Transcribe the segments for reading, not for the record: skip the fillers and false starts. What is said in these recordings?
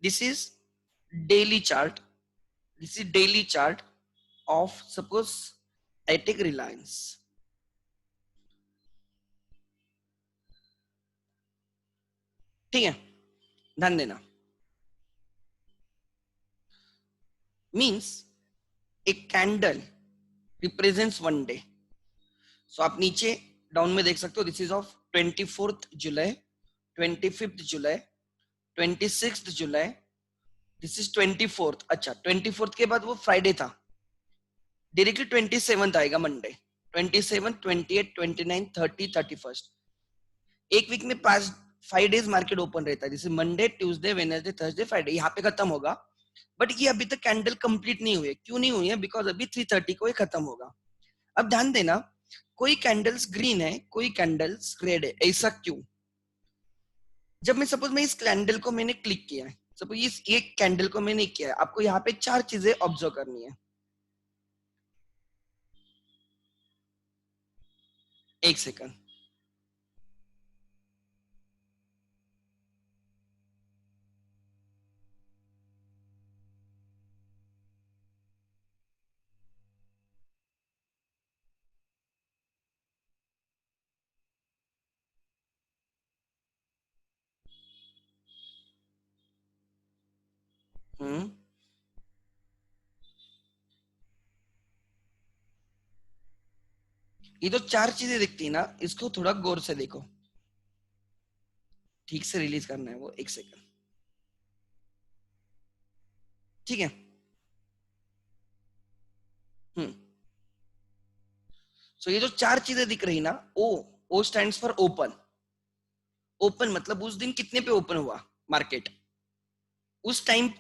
This is daily chart. This is daily chart of suppose I take Reliance. ठीक है, ध्यान देना. Means एक कैंडल रिप्रेजेंट्स वन डे. सो आप नीचे डाउन में देख सकते हो. This is of 24th July, 25th July, 26th July. This is 24th. अच्छा, 24th के बाद वो फ्राइडे था. डायरेक्टली 27th आएगा Monday. 27th, 28th, 29th, 30, 31st. एक वीक में 5 डेज मार्केट ओपन रहता है. जैसे Monday, Tuesday, Wednesday, Thursday, Friday. यहाँ पे खत्म होगा. बट ये अभी तक कैंडल कंप्लीट नहीं हुई है. क्यों नहीं हुई है? बिकॉज अभी 3:30 को ये खत्म होगा. अब ध्यान देना, कोई कैंडल्स ग्रीन है, कोई कैंडल्स रेड है. ऐसा क्यों? जब मैं सपोज मैं इस कैंडल को मैंने क्लिक किया है, सपोज इस एक कैंडल को मैंने किया है, आपको यहाँ पे 4 चीजें ऑब्जर्व करनी है. एक सेकंड. ये जो 4 चीजें दिखती है ना, इसको थोड़ा गौर से देखो. ठीक से रिलीज करना है वो. एक सेकंड. ठीक है. सो ये जो 4 चीजें दिख रही ना, ओ स्टैंड्स फॉर ओपन. ओपन मतलब उस दिन कितने पे ओपन हुआ मार्केट, उस टाइम,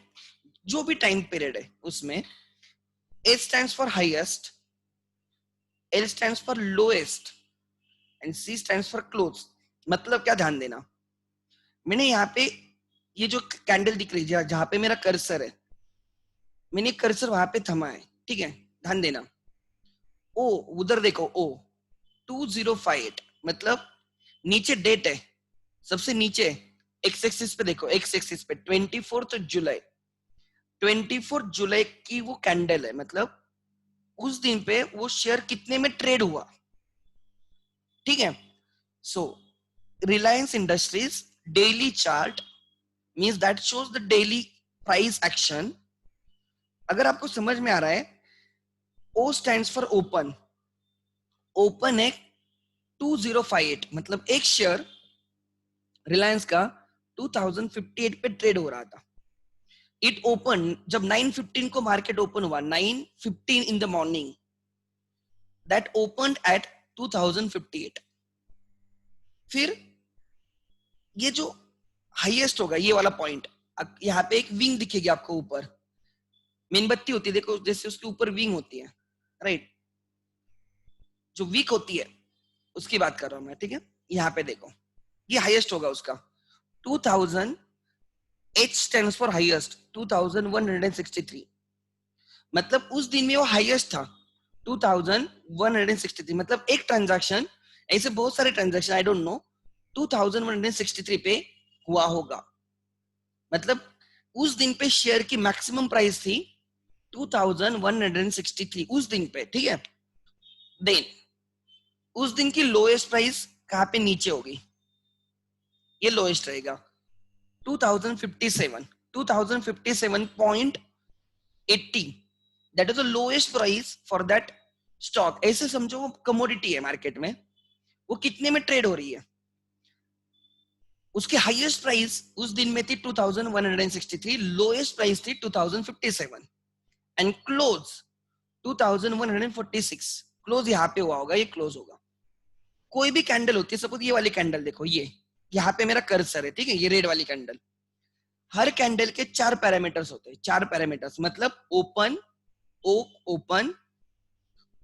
जो भी टाइम पीरियड है उसमें. A stands for highest, L stands for lowest and C stands for close. मतलब क्या, ध्यान देना. मैंने यहाँ पे ये जो कैंडल दिख रही है, जहां पे मेरा कर्सर है, मैंने कर्सर वहां पे थमा है. ठीक है, ध्यान देना. ओ उधर देखो, ओ 2058 मतलब नीचे डेट है, सबसे नीचे एक्स एक्सिस पे देखो. एक्स एक्सिस पे 24th जुलाई, 24th जुलाई की वो कैंडल है. मतलब उस दिन पे वो शेयर कितने में ट्रेड हुआ. ठीक है. So Reliance Industries daily chart means that shows the daily price action. अगर आपको समझ में आ रहा है, O stands for open. Open है 2058 मतलब एक शेयर रिलायंस का 2058 पे ट्रेड हो रहा था. इट ओपन जब 9:15 को मार्केट ओपन हुआ, 9:15 in the morning, that open at 2058. फिर ये जो हाईएस्ट होगा, ये वाला पॉइंट, यहाँ पे एक विंग दिखेगी आपको ऊपर. मेनबत्ती होती है देखो, जैसे उसके ऊपर विंग होती है, राइट. जो वीक होती है उसकी बात कर रहा हूं मैं. ठीक है, यहाँ पे देखो, ये हाईएस्ट होगा उसका 2000. H stands for highest 2163. मतलब उस दिन में वो हाईएस्ट था 2163. मतलब एक ट्रांजैक्शन, ऐसे बहुत सारे ट्रांजैक्शन, आई डोंट नो, 2163 पे हुआ होगा. मतलब उस दिन पे शेयर की मैक्सिमम प्राइस थी 2163 उस दिन पे. ठीक है. देन उस दिन की लोएस्ट प्राइस कहां पे नीचे होगी, ये लोएस्ट रहेगा 2057, 2057.80. That is the lowest price for that stock. ऐसे समझो वो कमोडिटी है मार्केट में, वो कितने में ट्रेड हो रही है. उसकी हाईएस्ट प्राइस उस दिन में थी 2163, लोएस्ट प्राइस थी 2057 एंड क्लोज 2146. क्लोज यहाँ पे हुआ होगा, ये क्लोज होगा. कोई भी कैंडल होती है, सपोज ये वाली कैंडल देखो, ये यहाँ पे मेरा कर्सर है. ठीक है, ये रेड वाली कैंडल. हर कैंडल के 4 पैरामीटर्स होते हैं. 4 पैरामीटर्स मतलब open, O open,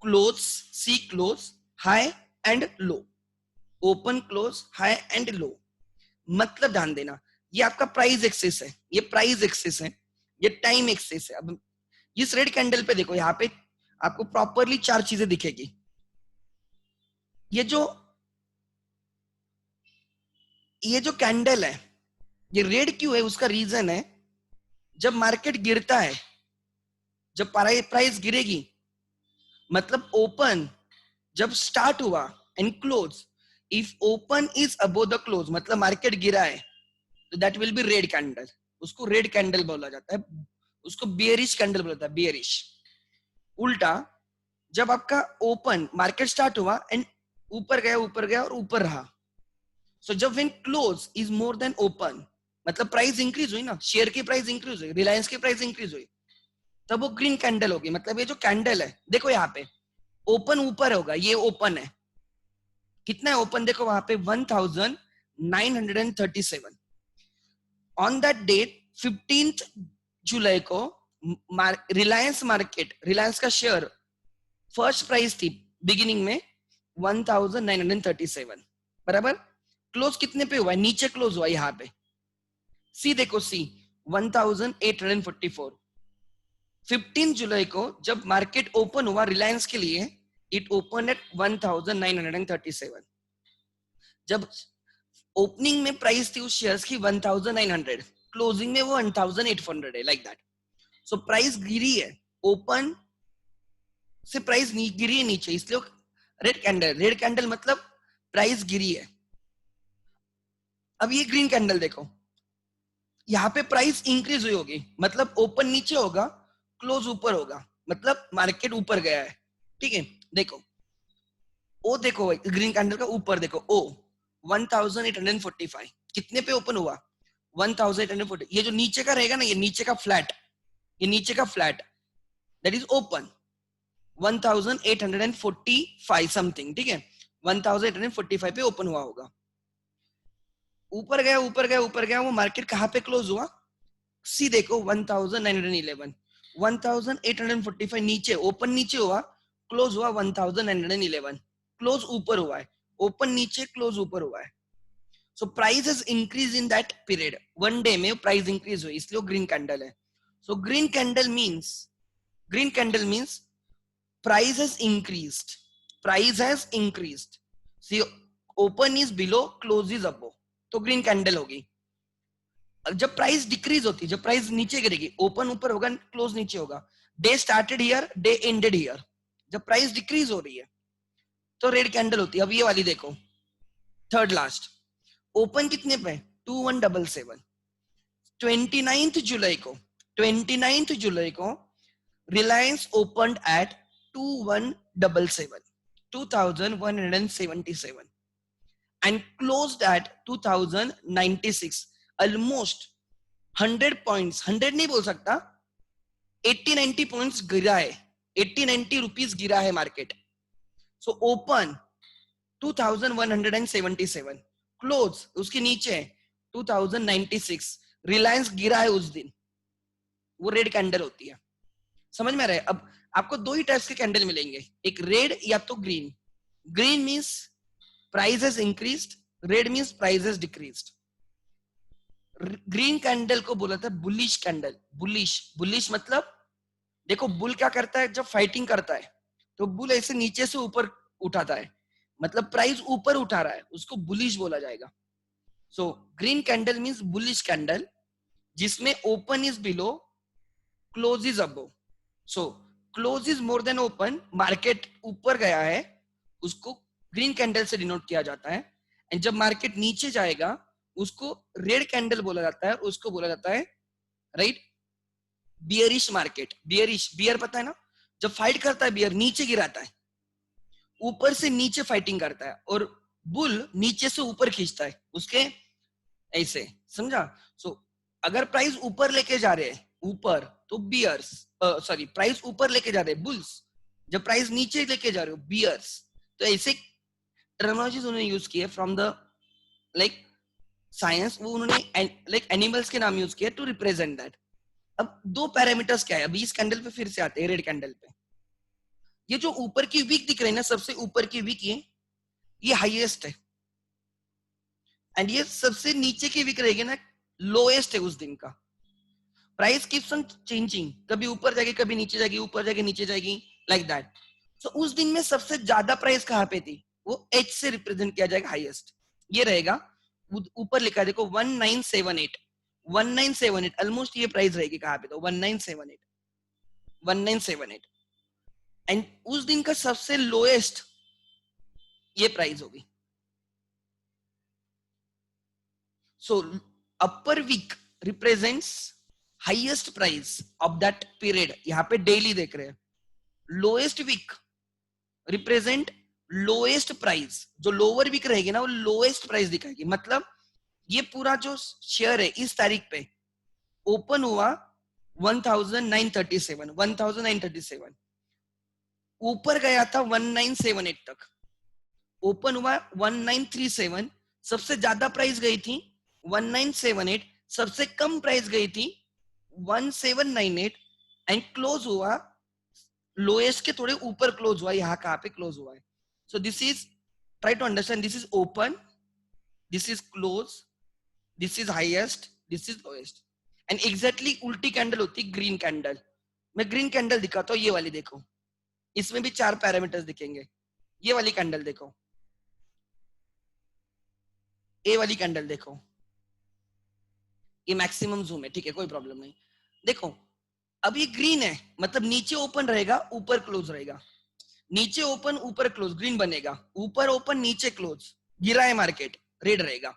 close, C close, high and low. Open, close, high and low. मतलब ध्यान देना, ये आपका प्राइस एक्सिस है, ये प्राइस एक्सिस है, ये टाइम एक्सिस है. अब इस रेड कैंडल पे देखो, यहाँ पे आपको प्रॉपरली 4 चीजें दिखेगी. ये जो कैंडल है, ये रेड क्यों है, उसका रीजन है जब मार्केट गिरता है, जब प्राइस गिरेगी, मतलब ओपन जब स्टार्ट हुआ and close, if open is above the close मतलब मार्केट गिरा है, तो that will B red candle, उसको रेड कैंडल बोला जाता है, उसको बियरिश कैंडल बोला जाता है, बियरिश। उल्टा जब आपका ओपन मार्केट स्टार्ट हुआ एंड ऊपर गया और ऊपर रहा, सो जब when close is more than open मतलब प्राइस इंक्रीज हुई ना, शेयर की प्राइस इंक्रीज हुई, रिलायंस की प्राइस इंक्रीज हुई, तब वो ग्रीन कैंडल होगी। मतलब ये जो कैंडल है देखो यहाँ पे ओपन ऊपर होगा, ये ओपन है, कितना है ओपन देखो वहां पे 1937। ऑन दैट डेट 15 जुलाई को रिलायंस मार्केट, रिलायंस का शेयर फर्स्ट प्राइस थी बिगिनिंग में 1937, बराबर। क्लोज कितने पे हुआ है, नीचे क्लोज हुआ यहाँ पे, सी देखो सी 1844। 15 जुलाई को जब मार्केट ओपन हुआ रिलायंस के लिए, इट ओपन एट 1937। जब ओपनिंग में प्राइस थी उस शेयर्स की 1900, क्लोजिंग में वो 1800 है, लाइक दैट। सो प्राइस गिरी है, ओपन से प्राइस गिरी है नीचे, इसलिए रेड कैंडल, रेड कैंडल मतलब प्राइस गिरी है। अब ये ग्रीन कैंडल देखो, यहाँ पे प्राइस इंक्रीज हुई होगी, मतलब ओपन नीचे होगा, क्लोज ऊपर होगा, मतलब मार्केट ऊपर गया है, ठीक है। देखो ओ, देखो ग्रीन कैंडल का ऊपर देखो ओ 1845 कितने पे ओपन हुआ, 1840। ये जो नीचे का रहेगा ना, ये नीचे का फ्लैट, ये नीचे का flat that is open 1845 something, ठीक है, 1845 पे ओपन हुआ होगा। ऊपर गया ऊपर गया ऊपर गया, वो मार्केट कहाँ पे क्लोज हुआ, सी देखो 1911, 1845 नीचे, ओपन नीचे हुआ, क्लोज हुआ 1911, क्लोज ऊपर हुआ है, ओपन नीचे क्लोज ऊपर हुआ है। So price has increase in that period, one day में प्राइस इंक्रीज हुई, इसलिए ग्रीन कैंडल है। सो green candle means price has increased, price has increased, see open is below, close is above, तो green candle होगी। जब price decrease होती है, जब प्राइस नीचे गिरेगी, ओपन ऊपर होगा, क्लोज नीचे होगा, day started here, day ended here, जब प्राइस डिक्रीज हो रही है तो रेड कैंडल होती है। अब ये वाली देखो, थर्ड लास्ट, ओपन कितने पे 2177, 29 जुलाई को Reliance opened at 2177 and closed at 2096, almost 100 points, 100 नहीं बोल सकता, 80-90 पॉइंट्स गिरा है, 80-90 रुपीस गिरा है मार्केट। सो ओपन 2177, क्लोज उसके नीचे 2096, रिलायंस गिरा है उस दिन, वो रेड कैंडल होती है। समझ में आ रहा है? अब आपको दो ही टाइप्स के कैंडल मिलेंगे, एक रेड या तो green. Green means price has increased, red means price has decreased. Green candle को बोला था बुलिश कैंडल। बुलिश मतलब देखो बुल क्या करता है, जब फाइटिंग करता है तो बुल ऐसे नीचे से ऊपर उठाता है, मतलब प्राइस ऊपर उठा रहा है, उसको बुलिश बोला जाएगा। So green candle means bullish candle, जिसमें open is below, close is above. So close is more than open, market ऊपर गया है, उसको ग्रीन कैंडल से डिनोट किया जाता है। एंड जब मार्केट नीचे जाएगा उसको रेड कैंडल बोला जाता है, उसको बोला जाता है राइट बियरिश मार्केट। बियर पता है ना, जब फाइट करता है बियर नीचे गिराता है, ऊपर से नीचे फाइटिंग करता है, और बुल नीचे से ऊपर खींचता है उसके, ऐसे समझा। सो अगर प्राइस ऊपर लेके जा रहे हैं ऊपर तो बियर्स, सॉरी प्राइस ऊपर लेके जा रहे हैं बुल्स, जब प्राइस नीचे लेके जा रहे हो बियर्स। तो ऐसे टर्मिनोलॉजीज उन्होंने यूज किए फ्रॉम द लाइक साइंस, वो उन्होंने लाइक एनिमल्स के नाम यूज किए टू रिप्रेजेंट दैट। अब दो पैरामीटर्स क्या है, अभी इस कैंडल पे फिर से आते हैं, रेड कैंडल पे। ये जो ऊपर की वीक दिख रही है ना, सबसे ऊपर की वीक ये हाईएस्ट है, एंड ये सबसे नीचे की वीक रहेगी ना, लोएस्ट है उस दिन का। प्राइस कीप्स ऑन चेंजिंग, कभी ऊपर जाएगी कभी नीचे जाएगी, ऊपर जाएगी नीचे जाएगी, लाइक दैट। सो उस दिन में सबसे ज्यादा प्राइस कहाँ पे थी, वो एच से रिप्रेजेंट किया जाएगा, हाईएस्ट ये रहेगा, ऊपर लिखा है देखो 1978, 1978 ऑलमोस्ट ये प्राइस रहेगी कहाँ पे, तो 1978, 1978 एंड उस दिन का सबसे लोएस्ट ये प्राइस होगी. So upper wick represents highest price of that period. यहाँ पे डेली देख रहे हैं. Lowest wick represent lowest price. जो लोअर वीक रहेगी ना वो लोएस्ट प्राइस दिखाएगी. मतलब ये पूरा जो शेयर है इस तारीख पे ओपन हुआ 1937, 1937 ऊपर गया था 1978 तक, ओपन हुआ 1937, सबसे ज्यादा प्राइस गई थी 1978, सबसे कम प्राइस गई थी 1798 एंड क्लोज हुआ लोएस्ट के थोड़े ऊपर क्लोज हुआ. यहाँ कहाँ पे क्लोज हुआ है. So this is, try to understand, this is open, this is close, this is highest, this is lowest and exactly उल्टी कैंडल होती ग्रीन कैंडल. मैं ग्रीन कैंडल दिखाता हूँ, ये वाली देखो, इसमें भी 4 पैरामीटर्स दिखेंगे. ये वाली कैंडल देखो, ए वाली कैंडल देखो, ये मैक्सिमम जूम है, ठीक है, कोई प्रॉब्लम नहीं. देखो अब ये ग्रीन है, मतलब नीचे ओपन रहेगा ऊपर क्लोज रहेगा, नीचे ओपन ऊपर क्लोज, ग्रीन बनेगा, ऊपर ओपन नीचे क्लोज, गिरा है मार्केट, रेड रहेगा.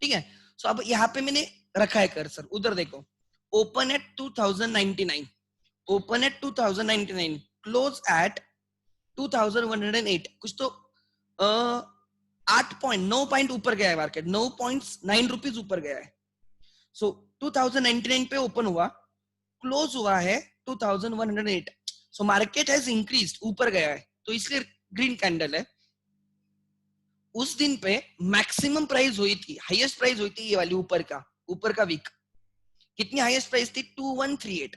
ठीक है. सो अब यहाँ पे मैंने रखा है कर्सर, उधर देखो, open at 2099, open at 2099, close eight 2108, कुछ तो 9 पॉइंट ऊपर गया है मार्केट, 9.9 रुपीज ऊपर गया है. सो 2099 पे ओपन हुआ, क्लोज हुआ है 2108. सो मार्केट हैज इंक्रीज्ड, ऊपर गया है, तो इसलिए ग्रीन कैंडल है. उस दिन पे मैक्सिमम प्राइस हुई थी, हाईएस्ट प्राइस हुई थी ये वाली ऊपर का वीक. कितनी हाईएस्ट प्राइस थी? 2138,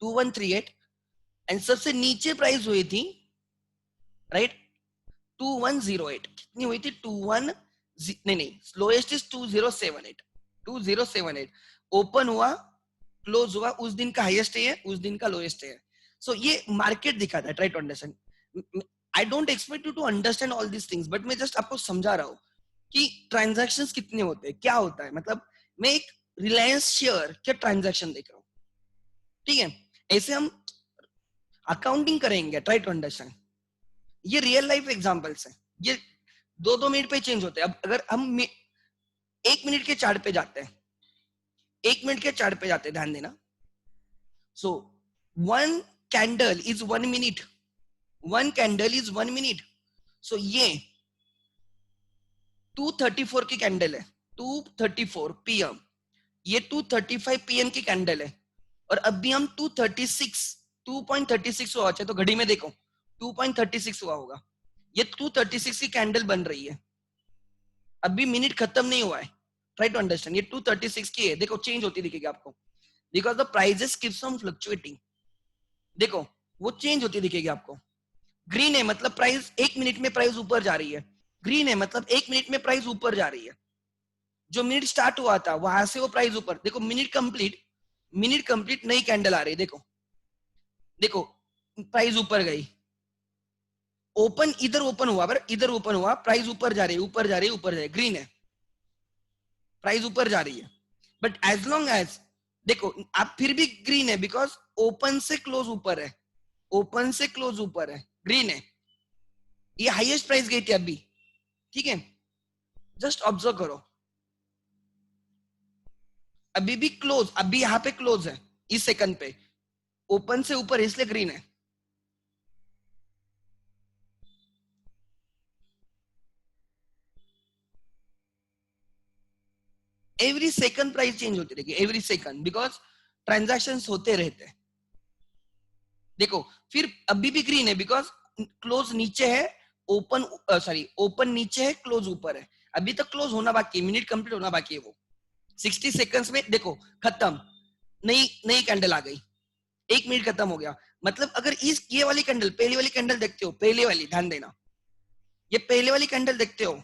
2138 एंड सबसे नीचे प्राइस हुई थी, राइट, 2108. कितनी हुई थी? 21, नहीं, स्लोएस्ट इज 2078, 2078 ओपन हुआ, क्लोज हुआ, उस दिन का हाईएस्ट है, उस दिन का लोएस्ट है. सो ये मार्केट दिखाता है. Try to understand. I don't expect you to understand all this things, but मैं जस्ट आपको समझा रहा हूँ कि ट्रांजैक्शंस कितने होते हैं, क्या होता है. मतलब मैं एक रिलायंस शेयर के ट्रांजैक्शन देख रहा हूँ, ठीक है. ऐसे हम अकाउंटिंग करेंगे. Try to understand. ये रियल लाइफ एग्जांपल्स हैं, ये 2-2 मिनट पे चेंज होते हैं. अब अगर हम 1 मिनट के चार्ट पे जाते हैं, 1 मिनट के चार्ट पे जाते हैं, ध्यान देना. So 1 candle is 1 minute, 1 candle is 1 minute. So ये 2:34 की कैंडल है, 2:34 पीएम. ये 2:35 पीएम की कैंडल है, और अभी हम 2.36 हुआ, तो घड़ी में देखो 2.36 हुआ होगा. ये 2:36 की कैंडल बन रही है, अभी मिनट खत्म नहीं हुआ है. Try to understand. ये 2:36 की है, देखो चेंज होती दिखेगी आपको, because the prices keeps on fluctuating. देखो वो चेंज होती दिखेगी आपको. ग्रीन है मतलब प्राइस 1 मिनट में प्राइस ऊपर जा रही है, ग्रीन है मतलब 1 मिनट में प्राइस ऊपर जा रही है. जो मिनट स्टार्ट हुआ था वहां से वो प्राइस ऊपर. देखो मिनट कंप्लीट, नई कैंडल आ रही है. देखो प्राइस ऊपर गई, ओपन इधर ओपन हुआ, इधर ओपन हुआ, प्राइस ऊपर जा रही है, ऊपर जा रही है, ऊपर जा रही है, ग्रीन है, प्राइस ऊपर जा रही है. बट एज लॉन्ग एज, देखो आप फिर भी ग्रीन है, बिकॉज ओपन से क्लोज ऊपर है, ओपन से क्लोज ऊपर है, ग्रीन है. ये हाईएस्ट प्राइस गई थी अभी, ठीक है. जस्ट ऑब्जर्व करो, अभी भी क्लोज, अभी यहाँ पे क्लोज है इस सेकंड पे, ओपन से ऊपर, इसलिए ग्रीन है. एवरी सेकंड प्राइस चेंज होती रहेगी, एवरी सेकंड, बिकॉज ट्रांजैक्शंस होते रहते हैं. देखो फिर अभी भी ग्रीन है, बिकॉज क्लोज नीचे है, ओपन ओपन नीचे है, क्लोज ऊपर है. अभी तक क्लोज होना बाकी है, मिनट कंप्लीट होना बाकी है. वो 60 सेकंड्स में देखो खत्म, नई नई कैंडल आ गई, 1 मिनट खत्म हो गया. मतलब अगर ये वाली कैंडल, पहली वाली कैंडल देखते हो, पहले वाली, ध्यान देना, ये पहले वाली कैंडल देखते हो,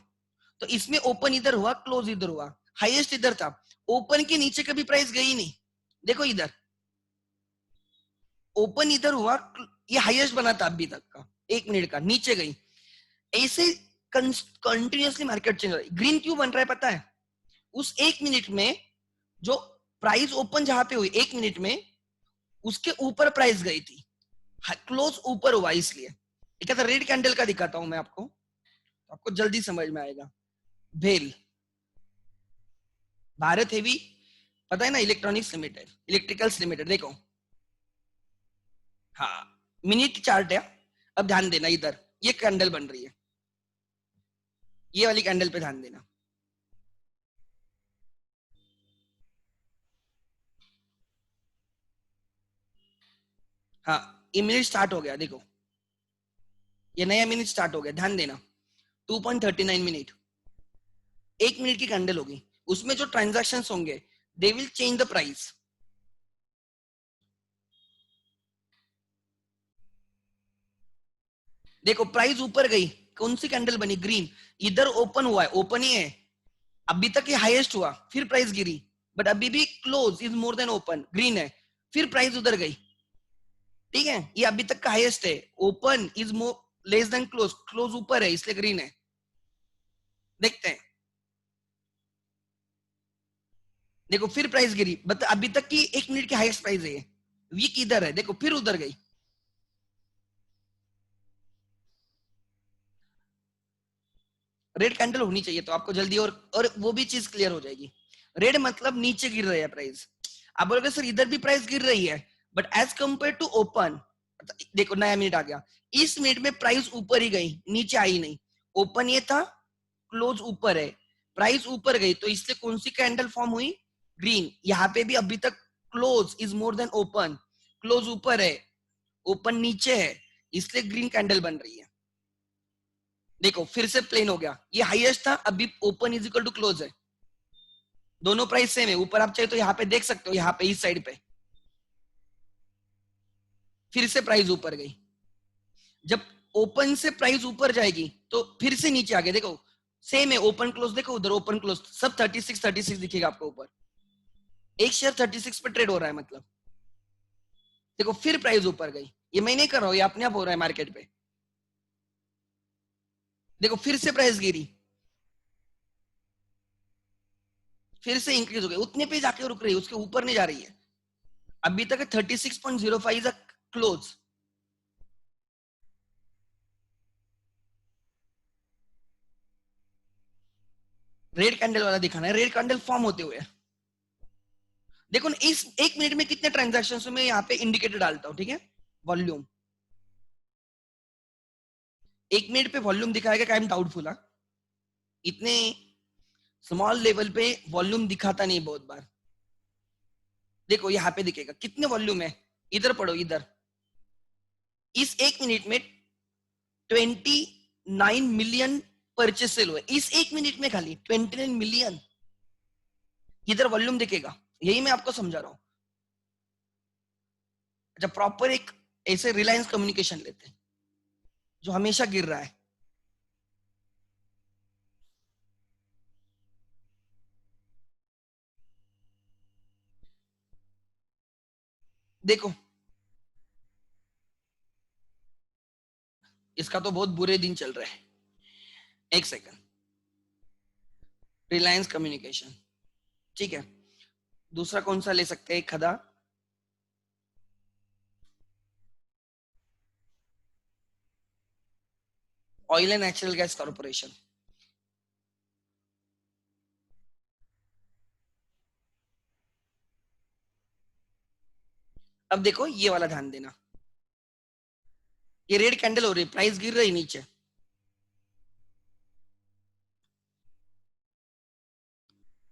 तो इसमें ओपन इधर हुआ, क्लोज इधर हुआ, हाईएस्ट इधर था, ओपन के नीचे कभी प्राइस गई नहीं. देखो इधर ओपन इधर हुआ, ये हाईएस्ट बना था अभी तक का, 1 मिनट का, नीचे गई. ऐसे कंटिन्यूअसली मार्केट चेंज हो रहा है. ग्रीन क्यों बन रहा है पता है? उस 1 मिनट में जो प्राइस ओपन जहां पे हुई 1 मिनट में, उसके ऊपर प्राइस गई थी, क्लोज ऊपर हुआ, इसलिए एक रेड कैंडल का दिखाता हूं मैं आपको, तो आपको जल्दी समझ में आएगा। भेल, भारत हेवी, पता है ना, इलेक्ट्रॉनिक्स लिमिटेड, इलेक्ट्रिकल्स लिमिटेड, देखो, हाँ, मिनट चार्ट है। अब ध्यान देना, इधर ये कैंडल बन रही है, ये वाली कैंडल पे ध्यान देना। हाँ, ये मिनट स्टार्ट हो गया, देखो, ये नया मिनट स्टार्ट हो गया, ध्यान देना, 2.39 मिनट, 1 मिनट की कैंडल होगी, उसमें जो ट्रांजैक्शंस होंगे they will change the price. देखो प्राइस ऊपर गई, कौन सी कैंडल बनी, ग्रीन, इधर ओपन हुआ है, ओपन ही है, अभी तक ये हाईएस्ट हुआ, फिर प्राइस गिरी, बट अभी भी close is more than open, green है, फिर प्राइस उधर गई, ठीक है, ये अभी तक का हाईएस्ट है, open is more less than close, close ऊपर है इसलिए ग्रीन है। देखते हैं, देखो फिर प्राइस गिरी, बट अभी तक की 1 मिनट की हाईएस्ट प्राइस है, वीक इधर है, देखो फिर उधर गई, रेड कैंडल होनी चाहिए तो आपको जल्दी, और वो भी चीज क्लियर हो जाएगी। रेड मतलब नीचे गिर रही है प्राइस, आप बोलोगे सर इधर भी प्राइस गिर रही है, but as compare to open, देखो नया मिनट आ गया, इस मिनट में प्राइस ऊपर ही गई, नीचे आई नहीं, ओपन ये था, क्लोज ऊपर है, प्राइस ऊपर गई, तो इसलिए कौन सी कैंडल फॉर्म हुई, ग्रीन। यहाँ पे भी अभी तक close is more than open, close ऊपर है, ओपन नीचे है, इसलिए ग्रीन कैंडल बन रही है। देखो फिर से प्लेन हो गया, ये हाईएस्ट था, अभी open is equal to close है, दोनों प्राइस सेम है, ऊपर आप चाहिए तो यहाँ पे देख सकते हो, यहाँ पे इस साइड पे फिर से प्राइस ऊपर गई, जब ओपन से प्राइस ऊपर जाएगी तो फिर से नीचे आ गया, देखो सेम है, ओपन क्लोज, देखो उधर ओपन क्लोज सब 36 दिखेगा आपको ऊपर, एक शेयर 36 पे ट्रेड हो रहा है, मतलब देखो फिर प्राइस ऊपर गई, ये मैं नहीं कर रहा हूँ, ये अपने आप हो रहा है मार्केट पे, देखो फिर से प्राइस गिरी, फिर से इंक्रीज हो गई, उतने पे जाके रुक रही है, उसके ऊपर नहीं जा रही है, अभी तक 36.05 क्लोज। रेड कैंडल वाला दिखाना है, रेड कैंडल फॉर्म होते हुए, देखो ना इस 1 मिनट में कितने ट्रांजेक्शन में यहाँ पे इंडिकेटर डालता हूँ, ठीक है, वॉल्यूम, 1 मिनट पे वॉल्यूम दिखाएगा, कायम डाउटफुल है, इतने स्मॉल लेवल पे वॉल्यूम दिखाता नहीं बहुत बार, देखो यहाँ पे दिखेगा कितने वॉल्यूम है, इधर पढ़ो, इधर इस 1 मिनट में 29 मिलियन परचेस सेल हुए, इस 1 मिनट में खाली 29 मिलियन, इधर वॉल्यूम दिखेगा, यही मैं आपको समझा रहा हूँ। जब प्रॉपर एक ऐसे रिलायंस कम्युनिकेशन लेते हैं जो हमेशा गिर रहा है, देखो इसका तो बहुत बुरे दिन चल रहे हैं, एक सेकंड, रिलायंस कम्युनिकेशन, ठीक है, दूसरा कौन सा ले सकते हैं, खदा, oil and natural gas corporation, अब देखो ये वाला ध्यान देना, ये रेड कैंडल हो रही है, प्राइस गिर रही नीचे,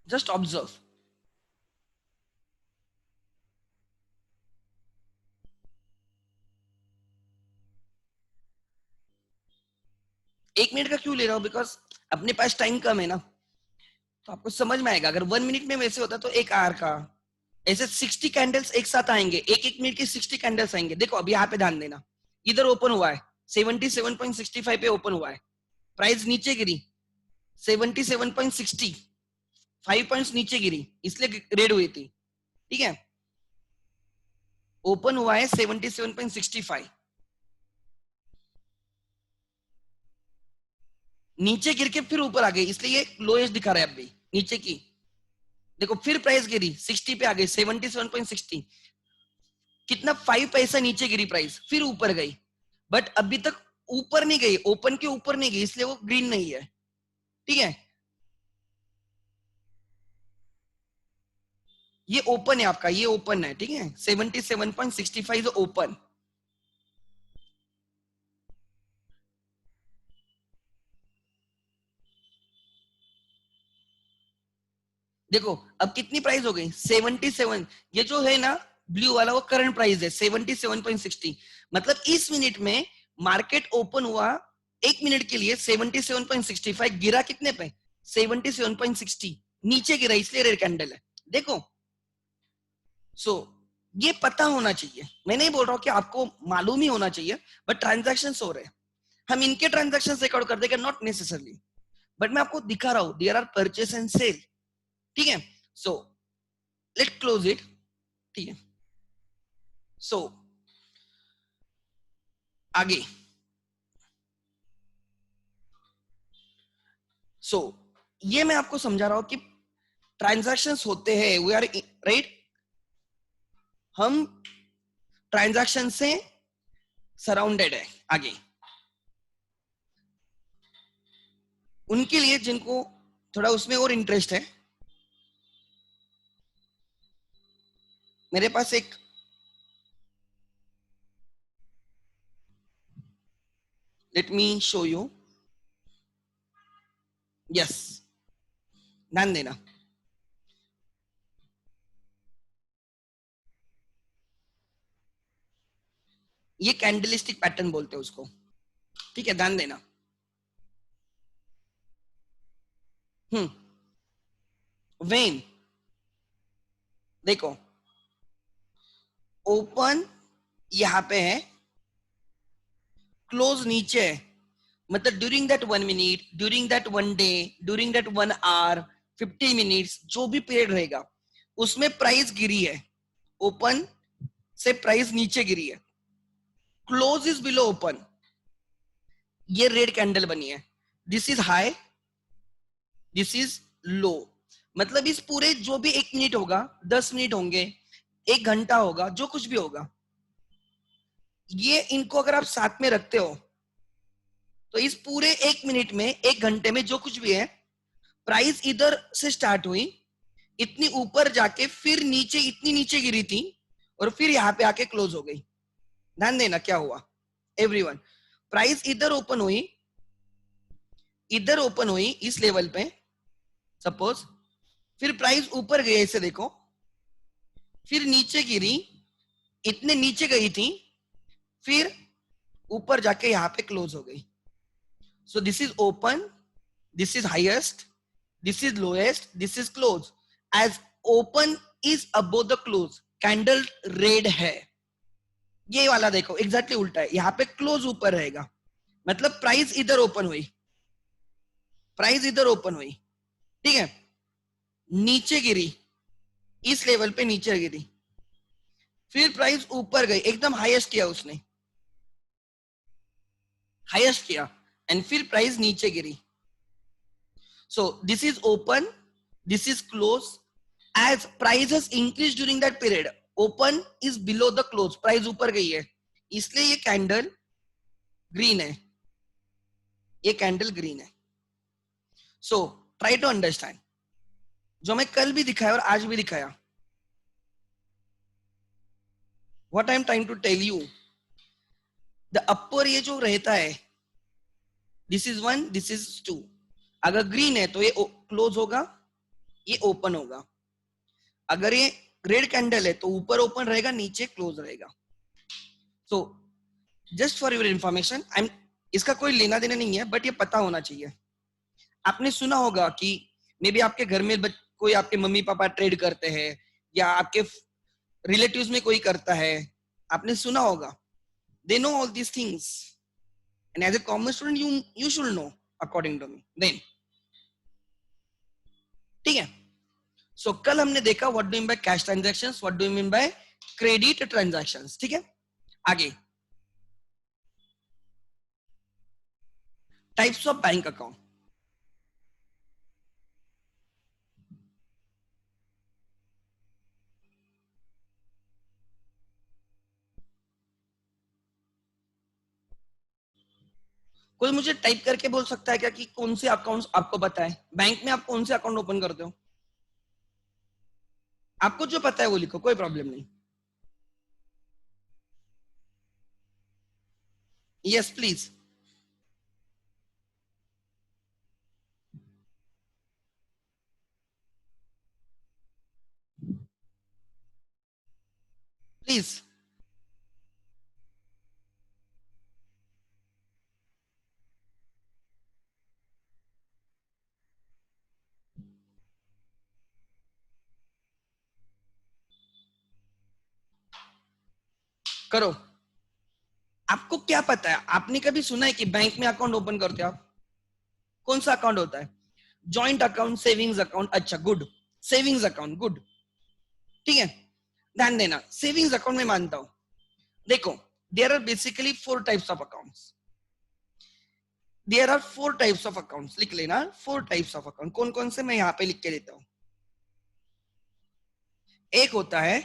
जस्ट ऑब्जर्व, 1 मिनट का क्यों ले रहा हूं, बिकॉज अपने पास टाइम कम है ना, तो आपको समझ में आएगा, अगर 1 मिनट में वैसे होता तो एक आवर का, ऐसे 60 कैंडल्स एक साथ आएंगे, एक एक मिनट की 60 कैंडल्स आएंगे, देखो अभी यहाँ पे ध्यान देना, इधर ओपन हुआ है, 77.65 पे ओपन हुआ है, प्राइस नीचे गिरी, 77.60, 5 पॉइंट्स नीचे गिरी, इसलिए रेड हुई थी, ठीक है, ओपन हुआ है 77.65, नीचे गिर के फिर ऊपर आ गई, इसलिए ये लोएस्ट दिखा रहा है अभी नीचे की, देखो फिर प्राइस गिरी 60 पे आ गई 77.60, कितना 5 पैसा नीचे गिरी प्राइस, फिर ऊपर गई, बट अभी तक ऊपर नहीं गई, ओपन के ऊपर नहीं गई, इसलिए वो ग्रीन नहीं है। ठीक है, ये ओपन है आपका, ये ओपन है, ठीक है, 77.65 ओपन। देखो अब कितनी प्राइस हो गई 77, ये जो है ना ब्लू वाला वो करंट प्राइस है 77.60, मतलब इस मिनट में मार्केट ओपन हुआ, एक मिनट के लिए 77.65, गिरा कितने पे 77.60, नीचे गिरा, इसलिए रेड कैंडल है। देखो सो ये पता होना चाहिए, मैं नहीं बोल रहा हूं कि आपको मालूम ही होना चाहिए, बट ट्रांजैक्शन हो रहे हैं, हम इनके ट्रांजैक्शन रिकॉर्ड कर देंगे, नॉट नेसेसरली, बट मैं आपको दिखा रहा हूं there are purchase and sale. ठीक है, सो लेट क्लोज इट। ठीक है, सो आगे, सो ये मैं आपको समझा रहा हूं कि ट्रांजैक्शंस होते हैं, वी आर राइट, हम ट्रांजैक्शन से सराउंडेड है। आगे उनके लिए जिनको थोड़ा उसमें और इंटरेस्ट है, मेरे पास एक let me show you, yes, ध्यान देना, ये कैंडलिस्टिक पैटर्न बोलते हैं उसको। ठीक है, ध्यान देना। वेन देखो ओपन यहां पे है, क्लोज नीचे है, मतलब during that 1 minute, during that 1 day, during that 1 hour, 50 minutes, जो भी पीरियड रहेगा उसमें प्राइस गिरी है, ओपन से प्राइस नीचे गिरी है, क्लोज इज बिलो ओपन, ये रेड कैंडल बनी है, this is high, this is low, मतलब इस पूरे जो भी 1 मिनट होगा, 10 मिनट होंगे, 1 घंटा होगा, जो कुछ भी होगा, ये इनको अगर आप साथ में रखते हो तो इस पूरे 1 मिनट में, 1 घंटे में जो कुछ भी है, प्राइस इधर से स्टार्ट हुई, इतनी ऊपर जाके फिर नीचे, इतनी नीचे गिरी थी, और फिर यहाँ पे आके क्लोज हो गई। ध्यान देना क्या हुआ एवरीवन, प्राइस इधर ओपन हुई, इधर ओपन हुई इस लेवल पे सपोज, फिर प्राइस ऊपर गई ऐसे देखो, फिर नीचे गिरी, इतने नीचे गई थी, फिर ऊपर जाके यहाँ पे क्लोज हो गई। So this is open, this is highest, this is lowest, this is close, as open is above the close, candle red है। ये वाला देखो एग्जैक्टली उल्टा है, यहाँ पे क्लोज ऊपर रहेगा, मतलब प्राइस इधर ओपन हुई, प्राइस इधर ओपन हुई, ठीक है, नीचे गिरी, इस लेवल पे नीचे गिरी, फिर प्राइस ऊपर गई, एकदम हाईएस्ट किया उसने, हाईएस्ट किया, एंड फिर प्राइस नीचे गिरी। So this is open, this is close, as price increase during that period, open is below the close, price ऊपर गई है, इसलिए ये कैंडल ग्रीन है, ये कैंडल ग्रीन है। सो ट्राई टू अंडरस्टैंड, जो मैं कल भी दिखाया और आज भी दिखाया, what I am trying to tell you, the upper ये जो रहता है, दिस इज 1, दिस इज 2, अगर ग्रीन है तो ये क्लोज होगा, ये ओपन होगा, अगर ये रेड कैंडल है तो ऊपर ओपन रहेगा, नीचे क्लोज रहेगा। So just for your information, I am, इसका कोई लेना देना नहीं है, बट ये पता होना चाहिए। आपने सुना होगा कि मे बी आपके घर में कोई आपके मम्मी पापा ट्रेड करते हैं, या आपके रिलेटिव्स में कोई करता है, आपने सुना होगा, they know all these things, and as a common student you should know according to me then. ठीक है, सो कल हमने देखा what do mean by cash transactions, what do mean by credit transactions. ठीक है, आगे टाइप्स ऑफ बैंक अकाउंट, कोई मुझे टाइप करके बोल सकता है क्या कि कौन से अकाउंट्स आपको पता है? बैंक में आप कौन से अकाउंट ओपन करते हो? आपको जो पता है वो लिखो, कोई प्रॉब्लम नहीं। Yes please. प्लीज। करो। आपको क्या पता है? आपने कभी सुना है कि बैंक में अकाउंट ओपन करते हो आप? कौन सा अकाउंट होता है? जॉइंट अकाउंट, सेविंग्स अकाउंट, अच्छा गुड। सेविंग्स अकाउंट गुड, ठीक है। ध्यान देना, सेविंग्स अकाउंट में मानता हूं। देखो, there are basically four types of accounts. There are four types of accounts, लिख लेना, फोर टाइप्स ऑफ अकाउंट। कौन कौन से मैं यहां पे लिख के देता हूं। एक होता है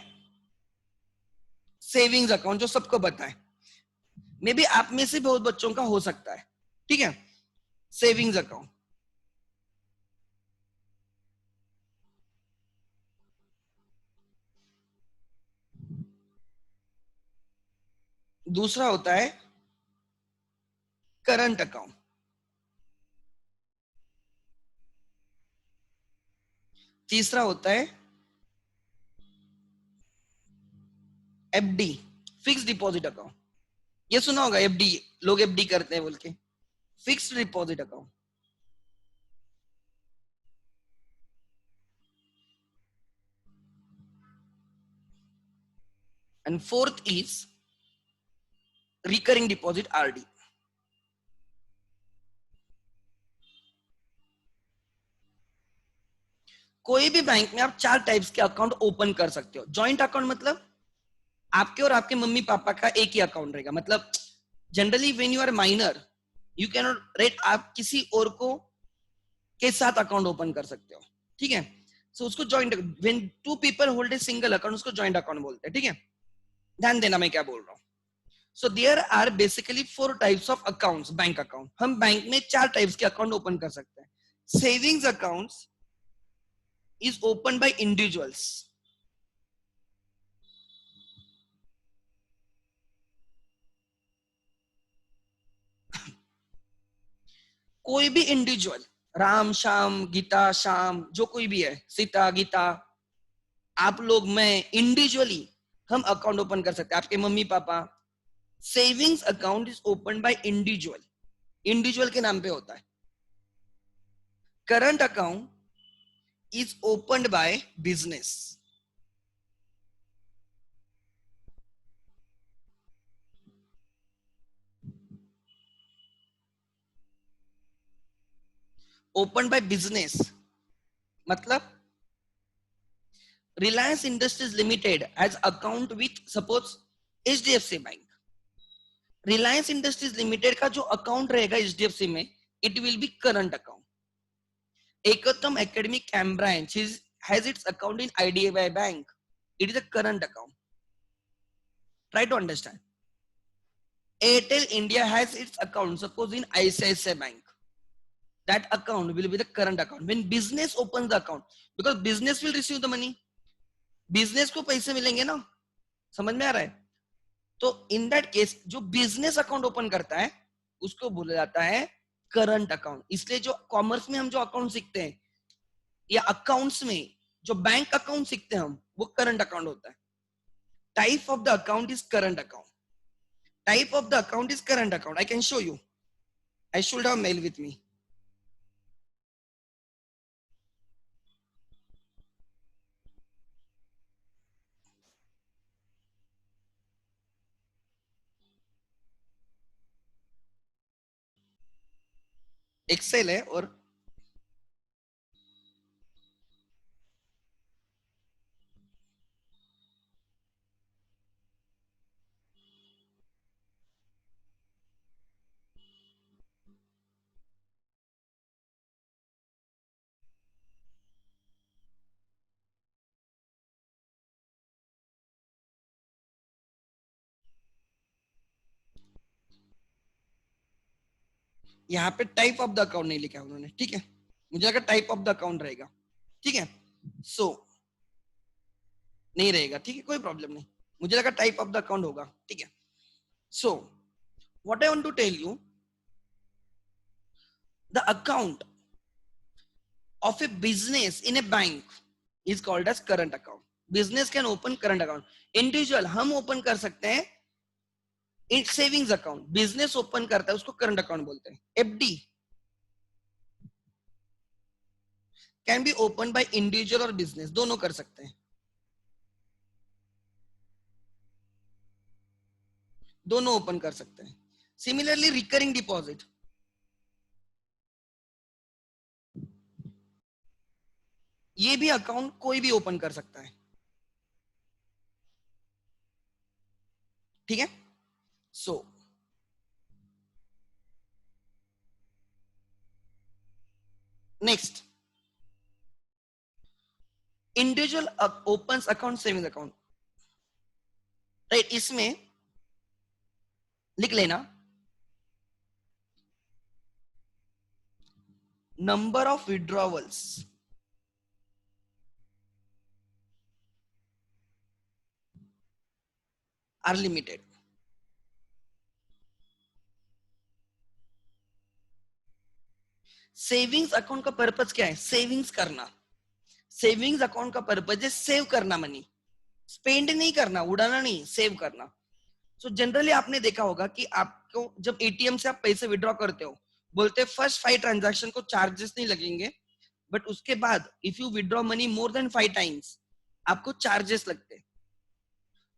सेविंग्स अकाउंट, जो सबको पता है, मे बी आप में से बहुत बच्चों का हो सकता है, ठीक है। Savings account. दूसरा होता है करंट अकाउंट। तीसरा होता है एफडी, फिक्स डिपॉजिट अकाउंट। ये सुना होगा एफडी, लोग एफडी करते हैं बोल के, fixed deposit account. And fourth is recurring deposit, RD. कोई भी बैंक में आप चार टाइप्स के अकाउंट ओपन कर सकते हो। जॉइंट अकाउंट मतलब आपके और आपके मम्मी पापा का एक ही अकाउंट रहेगा। मतलब generally when you are minor, you can not rate, आप किसी और को के साथ अकाउंट ओपन कर सकते हो, ठीक है। सो उसको joint, when two people hold a single account, उसको जॉइंट अकाउंट बोलते हैं, ठीक है। ध्यान देना मैं क्या बोल रहा हूँ। So there are basically four types of accounts, bank account. हम बैंक में चार टाइप्स के अकाउंट ओपन कर सकते हैं। Savings accounts is open by individuals. कोई भी इंडिविजुअल, राम श्याम गीता श्याम, जो कोई भी है, सीता गीता, आप लोग, मैं, इंडिविजुअली हम अकाउंट ओपन कर सकते हैं, आपके mummy papa. Savings account is open by individual, individual के नाम पे होता है। Current account is opened by business. Open by business मतलब Reliance Industries Limited has account with suppose HDFC bank. Reliance Industries Limited का जो अकाउंट रहेगा HDFC में, it will be current account. एकतम एकेडमिक कैम्ब्रांच has its account in IDFI Bank. It is a current account. Try to understand. Airtel India has its account, suppose in ICICI Bank. That account will be the current account. When business opens the account, because business will receive the money, business को पैसे मिलेंगे ना, समझ में आ रहा है? तो इन दैट केस जो बिजनेस अकाउंट ओपन करता है उसको बोला जाता है करंट अकाउंट। इसलिए जो कॉमर्स में हम जो अकाउंट सीखते हैं या अकाउंट्स में जो बैंक अकाउंट सीखते हैं हम, वो करंट अकाउंट होता है। Type of the account is current account. Type of the account is current account. I can show you. I should have mail with me. Excel है और यहाँ पे टाइप ऑफ द अकाउंट नहीं लिखा उन्होंने, ठीक है, मुझे लगा टाइप ऑफ द अकाउंट रहेगा, ठीक है, सो नहीं रहेगा, ठीक है, कोई प्रॉब्लम नहीं, मुझे लगा टाइप ऑफ द अकाउंट होगा, ठीक है। So what I want to tell you, the account of a business in a bank is called as current account. Business can open current account. Individual हम open कर सकते हैं एक savings account, business open करता है उसको current account बोलते हैं। FD can be open by individual और बिजनेस, दोनों कर सकते हैं, दोनों ओपन कर सकते हैं। सिमिलरली रिकरिंग डिपॉजिट, ये भी अकाउंट कोई भी ओपन कर सकता है, ठीक है। So next, individual opens account savings account, right, इसमें लिख लेना number of withdrawals are limited. Savings account का पर्पज क्या है? सेविंग्स करना। सेविंग्स अकाउंट का पर्पज है सेव करना मनी, स्पेंड नहीं करना, उड़ाना नहीं, सेव करना। सो जनरली आपने देखा होगा कि आपको जब एटीएम से आप पैसे विड्रॉ करते हो, बोलते हैं फर्स्ट 5 ट्रांजैक्शन को चार्जेस नहीं लगेंगे, बट उसके बाद if you withdraw money more than 5 times आपको चार्जेस लगते हैं।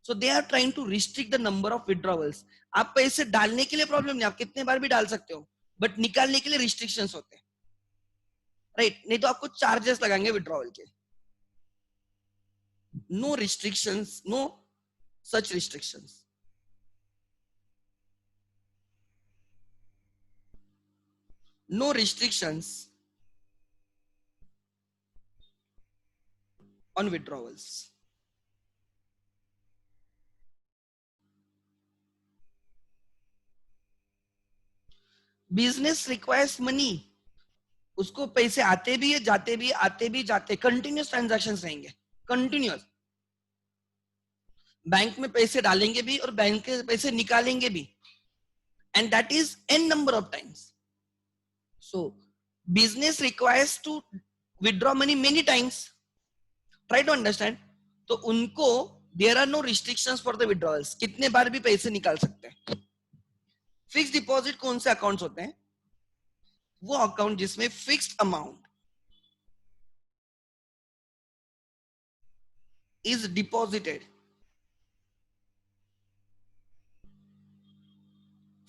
So they are trying to restrict the number of withdrawals. आप पैसे डालने के लिए प्रॉब्लम नहीं, आप कितने बार भी डाल सकते हो, बट निकालने के लिए रिस्ट्रिक्शंस होते हैं, राइट, नहीं तो आपको चार्जेस लगाएंगे विड्रॉवल के। No restrictions, no such restrictions. No restrictions on withdrawals. Business requires money. उसको पैसे आते भी है, जाते भी, आते भी जाते, कंटिन्यूस ट्रांजैक्शंस रहेंगे, कंटिन्यूस। बैंक में पैसे डालेंगे भी और बैंक के पैसे निकालेंगे भी, and that is n number of times. So business requires to withdraw money many times, try to understand. तो उनको there are no restrictions for the withdrawals, कितने बार भी पैसे निकाल सकते हैं। फिक्स डिपॉजिट कौन से अकाउंट्स होते हैं? वो अकाउंट जिसमें fixed amount is deposited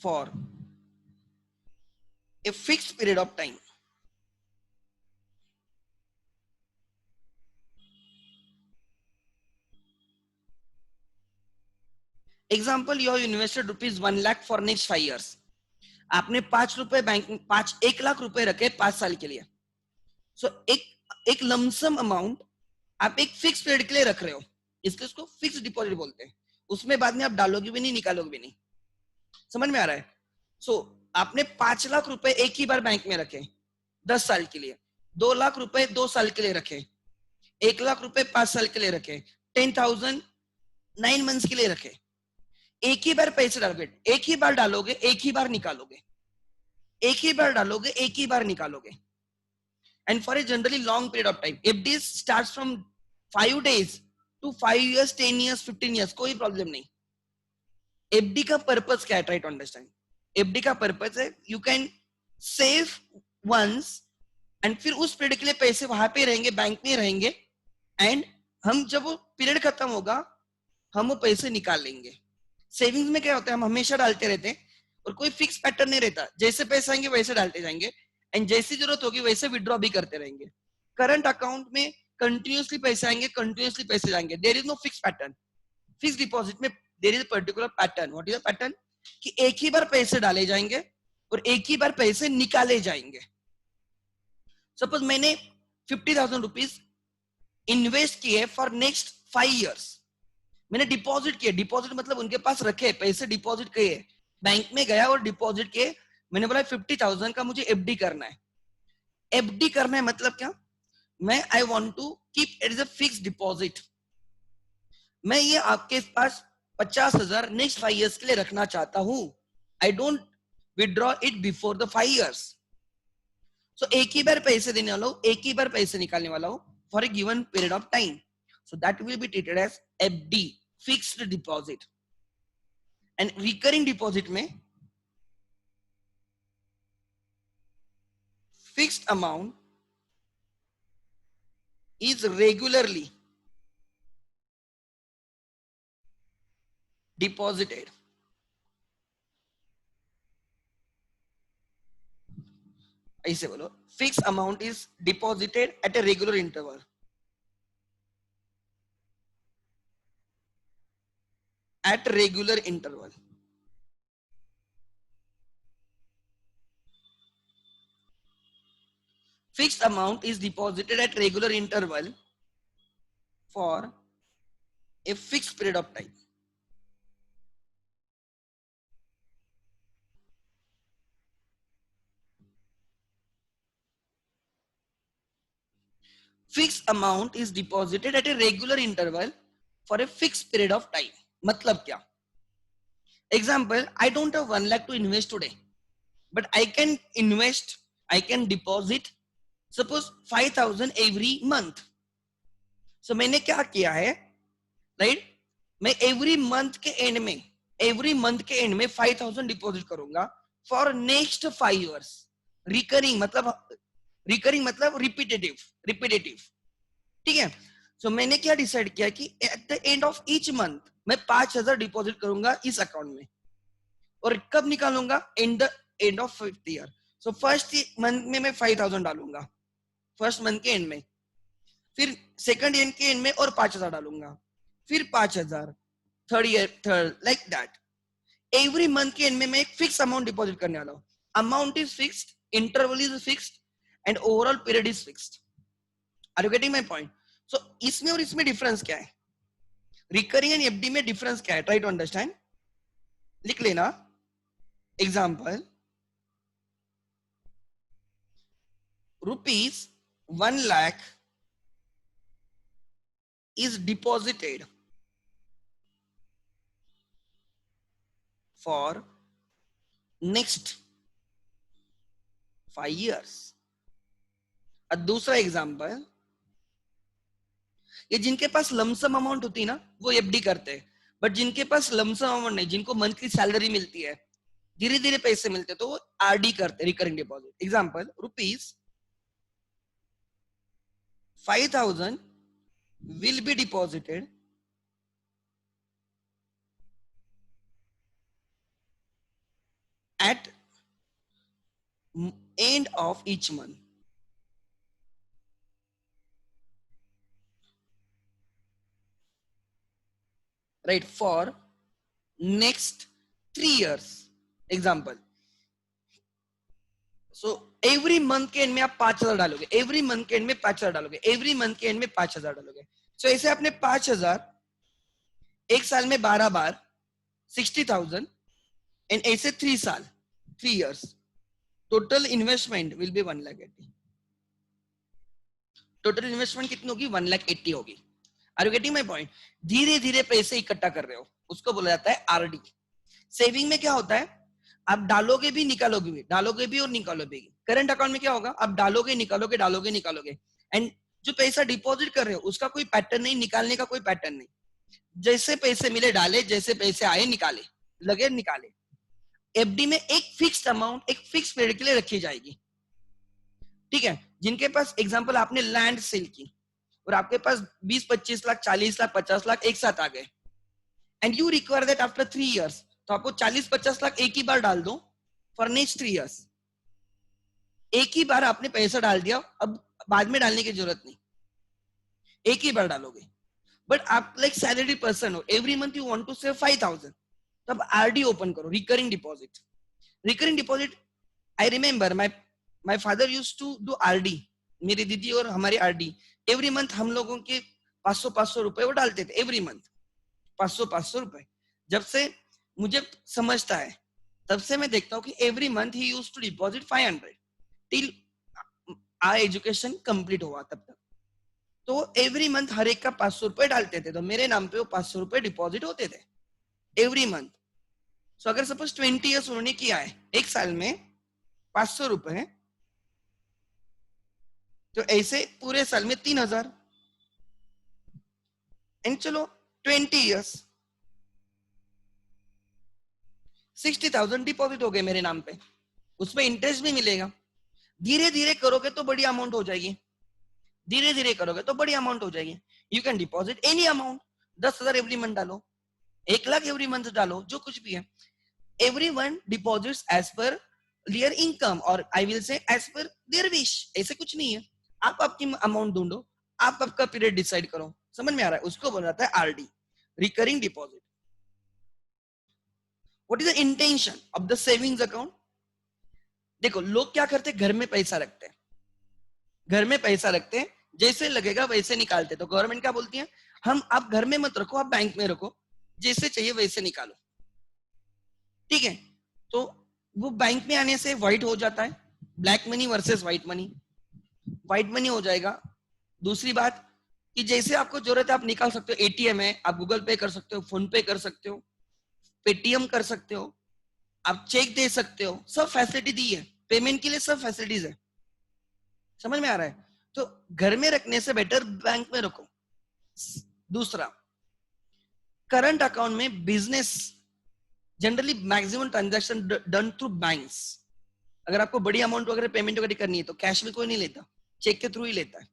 for a fixed period of time. Example, you have invested ₹1 lakh for next 5 years। आपने 5 रुपए बैंक में 1 लाख रुपए रखे 5 साल के लिए। सो एक लमसम अमाउंट आप एक फिक्स पीरियड के लिए रख रहे हो, इसलिए उसको फिक्स डिपॉजिट बोलते हैं। उसमें बाद में आप डालोगे भी नहीं, निकालोगे भी नहीं। समझ में आ रहा है? सो आपने 5 लाख रुपए एक ही बार बैंक में रखे 10 साल के लिए, 2 लाख रुपए 2 साल के लिए रखे, 1 लाख रुपए 5 साल के लिए रखे, 10,000 9 मंथ्स के लिए रखे। एक ही बार पैसे डालोगे, एक ही बार डालोगे, एक ही बार निकालोगे, एक ही बार डालोगे, एक ही बार निकालोगे, and for a generally long period of time. FD starts from 5 days to 5 years, 10 years, 15 years, कोई प्रॉब्लम नहीं। एफडी का पर्पस क्या है? Try to understand. एफडी का पर्पस है you can save once, and फिर उस पीरियड के लिए पैसे वहां पे रहेंगे, बैंक में रहेंगे, एंड हम जब वो पीरियड खत्म होगा हम वो पैसे निकाल लेंगे। सेविंग्स में क्या होता है, हम हमेशा डालते रहते हैं और कोई फिक्स पैटर्न नहीं रहता, जैसे पैसे आएंगे वैसे डालते जाएंगे, एंड जैसी जरूरत होगी वैसे विड्रॉ भी करते रहेंगे। करंट अकाउंट में कंटिन्यूसली पैसे आएंगे, कंटिन्यूसली पैसे जाएंगे, there is no fix pattern. Fix deposit में there is a particular pattern. What is the pattern? कि एक ही बार पैसे डाले जाएंगे और एक ही बार पैसे निकाले जाएंगे। सपोज मैंने 50,000 रुपीज इन्वेस्ट किए फॉर नेक्स्ट 5 years, मैंने डिपॉजिट किए, डिपॉजिट मतलब उनके पास रखे पैसे, डिपॉजिट किए, बैंक में गया और डिपॉजिट किए मैंने बोला 50,000 का मुझे एफडी करना है। एफडी करना है मतलब क्या, मैं I want to keep it as a fixed deposit. मैं ये आपके पास 50,000 नेक्स्ट 5 इयर्स के लिए रखना चाहता हूं। I don't withdraw it before the 5 years. So एक ही बार पैसे देने वाला हूं, एक ही बार पैसे निकालने वाला हूं for a given period of time. So that will be treated as FD, fixed deposit. And recurring deposit में fixed amount is regularly deposited ऐसे बोलो, fix amount is deposited at a regular interval, at regular interval. Fixed amount is deposited at regular interval for a fixed period of time. Fixed amount is deposited at a regular interval for a fixed period of time. मतलब क्या? Example, I don't have 1 lakh to invest today, but I can invest, I can deposit suppose 5,000 every month. So मैंने क्या किया है, right, मैं every month के end में 5,000 deposit करूंगा फॉर नेक्स्ट 5 इयर्स। रिकरिंग मतलब रिपीटेटिव, ठीक है। सो मैंने क्या डिसाइड किया कि at the end of each month मैं 5,000 डिपॉजिट करूंगा इस अकाउंट में, और कब निकालूंगा, in the end of 5th year. So first month में मैं 5,000 डालूंगा, फर्स्ट मंथ के एंड में, फिर सेकंड ईयर के एंड में और 5,000 डालूंगा, फिर 5,000 third like that. Every month के एंड में मैं एक फिक्स अमाउंट डिपॉजिट करने वाला हूं। Amount is fixed, interval is fixed and overall period is fixed. Are you getting my point? So इसमें और इसमें डिफरेंस क्या है, रिकरिंग एंड एफडी में डिफरेंस क्या है, ट्राई टू अंडरस्टैंड। लिख लेना, example, rupees 1 lakh is deposited for next 5 years। और दूसरा एग्जांपल, ये जिनके पास लमसम अमाउंट होती है ना वो एफडी करते हैं, बट जिनके पास लमसम अमाउंट नहीं, जिनको मंथली सैलरी मिलती है, धीरे धीरे पैसे मिलते हैं, तो वो आरडी करते हैं, recurring deposit. Example, rupees 5,000 will be deposited at end of each month, right, for next 3 years। Example, so every month के एंड में आप 5,000 डालोगे, एवरी मंथ के एंड में 5,000 डालोगे, एवरी मंथ के एंड में 5,000 डालोगे। सो ऐसे आपने 5,000 एक साल में 12 बार 60,000 एंड ऐसे 3 साल 3 years, total investment will be 1,80,000। Total investment कितनी होगी, 1,80,000 होगी। Are you getting my point? धीरे धीरे पैसे इकट्ठा कर रहे हो, उसको बोला जाता है आरडी। सेविंग में क्या होता है, आप डालोगे भी निकालोगे भी, डालोगे भी और निकालोगे भी। करंट अकाउंट में क्या होगा, आप डालोगे निकालोगे, डालोगे निकालोगे, एंड जो पैसा डिपॉजिट कर रहे हो उसका कोई पैटर्न नहीं, निकालने का कोई पैटर्न नहीं, जैसे पैसे मिले डाले, जैसे पैसे आए निकाले, लगे निकाले। एफडी में एक फिक्स्ड अमाउंट एक फिक्स पीरियड के लिए रखी जाएगी, ठीक है। जिनके पास एग्जांपल आपने लैंड सेल की और आपके पास 20-25 लाख 40 लाख 50 लाख एक साथ आ गए, and you require that after 3 years, तो आपको 40-50 लाख एक ही बार डाल दो फॉर नेक्स्ट 3 इयर्स। एक ही बार आपने पैसा डाल दिया, अब बाद में डालने की जरूरत नहीं, एक ही बार डालोगे। बट आप लाइक सैलरी पर्सन हो, every month you want to save 5,000, तब आरडी ओपन करो, recurring deposit. Recurring deposit, I remember my father used to do RD, मेरी दीदी और हमारी आरडी, एवरी मंथ हम लोगों के 500-500 रुपए वो डालते थे, एवरी मंथ 500-500 रुपए। जब से मुझे समझता है तब से मैं देखता हूँ कि एवरी मंथ ही used to deposit 500 till our education complete हुआ तब तक। तो एवरी मंथ हर एक का 500 रुपए डालते थे, तो मेरे नाम पे वो 500 रुपए डिपॉजिट होते थे एवरी मंथ। सो अगर सपोज 20 ईयर्स उन्होंने किया है, एक साल में 500 रुपए, तो ऐसे पूरे साल में 3000, एंड चलो 20 ईयर्स 60,000 डिपॉजिट हो गए मेरे नाम पे, उसमें इंटरेस्ट भी मिलेगा। धीरे धीरे करोगे तो बड़ी अमाउंट हो जाएगी, धीरे धीरे करोगे तो बड़ी अमाउंट हो जाएगी। You can deposit any amount, 10,000 every month डालो, 1 लाख एवरी मंथ डालो, जो कुछ भी है। Everyone deposits as per their income, और I will say as per their wish। ऐसे कुछ नहीं है, आप आपकी अमाउंट ढूंढो, आप आपका पीरियड डिसाइड करो। समझ में आ रहा है? उसको बोला जाता है RD, recurring deposit. What is the intention of the savings account? देखो लोग क्या करते हैं, घर में पैसा रखते हैं, घर में पैसा रखते हैं, जैसे लगेगा वैसे निकालते। तो गवर्नमेंट क्या बोलती है, हम आप घर में मत रखो, आप बैंक में रखो, जैसे चाहिए वैसे निकालो। ठीक है, तो वो बैंक में आने से व्हाइट हो जाता है, black money versus white money, white money हो जाएगा। दूसरी बात कि जैसे आपको जरूरत है आप निकाल सकते हो, एटीएम है, आप गूगल पे कर सकते हो, फोन पे कर सकते हो, पेटीएम कर सकते हो, आप चेक दे सकते हो, सब फैसिलिटी दी है, पेमेंट के लिए सब फैसिलिटीज है। समझ में आ रहा है? तो घर में रखने से बेटर बैंक में रखो। दूसरा, करंट अकाउंट में business generally maximum transaction done through banks. अगर आपको बड़ी अमाउंट वगैरह पेमेंट वगैरह करनी है तो कैश में कोई नहीं लेता, चेक के थ्रू ही लेता है।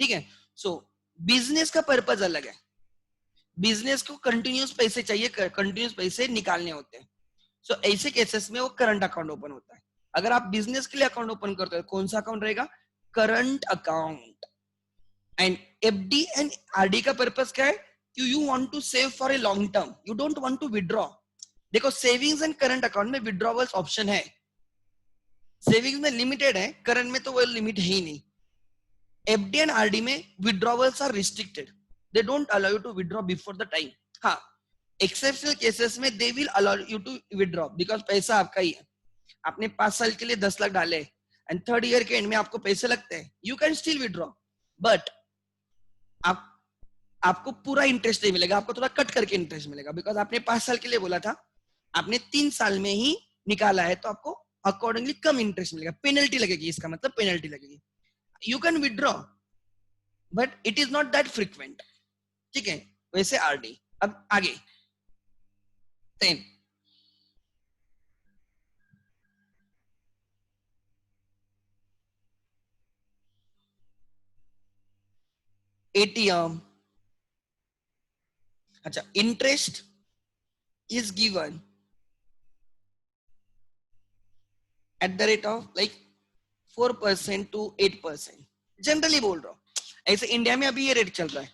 ठीक है, सो बिजनेस का पर्पज अलग है, बिजनेस को कंटिन्यूस पैसे चाहिए, कंटिन्यूस पैसे निकालने होते हैं। सो ऐसे केसेस में वो करंट अकाउंट ओपन होता है। अगर आप बिजनेस के लिए अकाउंट ओपन करते हो, कौन सा अकाउंट रहेगा? Current account. And FD and RD का पर्पज क्या है? You want to save for a long term, you don't want to withdraw. देखो सेविंग्स एंड करंट अकाउंट में विड्रॉवल्स ऑप्शन है, सेविंग्स में लिमिटेड है, करंट में तो वो लिमिट है ही नहीं। एफडी एंड आरडी में withdrawals are restricted, they don't allow you to withdraw before the time. हाँ, एक्सेप्शनल केसेस में they will allow you to withdraw, because पैसा आपका ही है, आपने 5 साल के लिए 10 लाख डाले एंड थर्ड ईयर के एंड में आपको पैसे लगते हैं, you can still withdraw, but आप आपको पूरा इंटरेस्ट नहीं मिलेगा, आपको थोड़ा कट करके इंटरेस्ट मिलेगा, बिकॉज आपने 5 साल के लिए बोला था, आपने 3 साल में ही निकाला है, तो आपको अकॉर्डिंगली कम इंटरेस्ट मिलेगा, पेनल्टी लगेगी, इसका मतलब पेनल्टी लगेगी। You can withdraw but it is not that frequent. ठीक है, वैसे आरडी। अब आगे 10, एटीएम। अच्छा, interest is given at the rate of like 4% to 8%, generally बोल रहा हूँ, ऐसे इंडिया में अभी ये रेट चल रहा है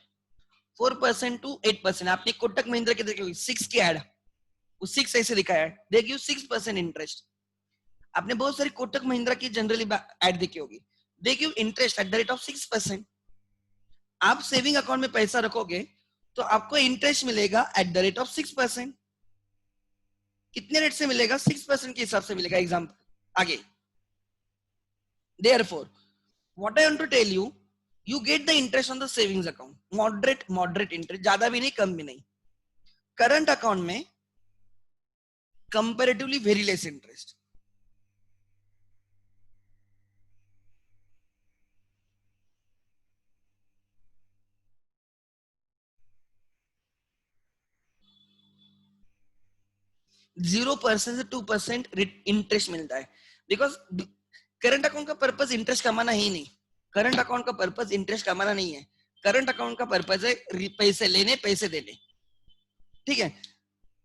4% to 8%। आपने कोटक महिंद्रा के देखी 6 की एड, वो 6 ऐसे दिखाया है, दे गिव 6% इंटरेस्ट। आपने बहुत सारी कोटक महिंद्रा की जनरली एड देखी होगी, they give interest at the rate of 6%। आप सेविंग अकाउंट में पैसा रखोगे तो आपको इंटरेस्ट मिलेगा एट द रेट ऑफ 6%। कितने रेट से मिलेगा? 6% के हिसाब से मिलेगा। एग्जाम्पल आगे, therefore what I want to tell you, you get the interest on the savings account, moderate interest, ज्यादा भी नहीं कम भी नहीं। करंट अकाउंट में comparatively very less interest. Zero percent से 2% इंटरेस्ट मिलता है, बिकॉज करंट अकाउंट का पर्पज इंटरेस्ट कमाना ही नहीं, करंट अकाउंट का पर्पज इंटरेस्ट कमाना नहीं है, करंट अकाउंट का पर्पज है पैसे लेने पैसे देने। ठीक है,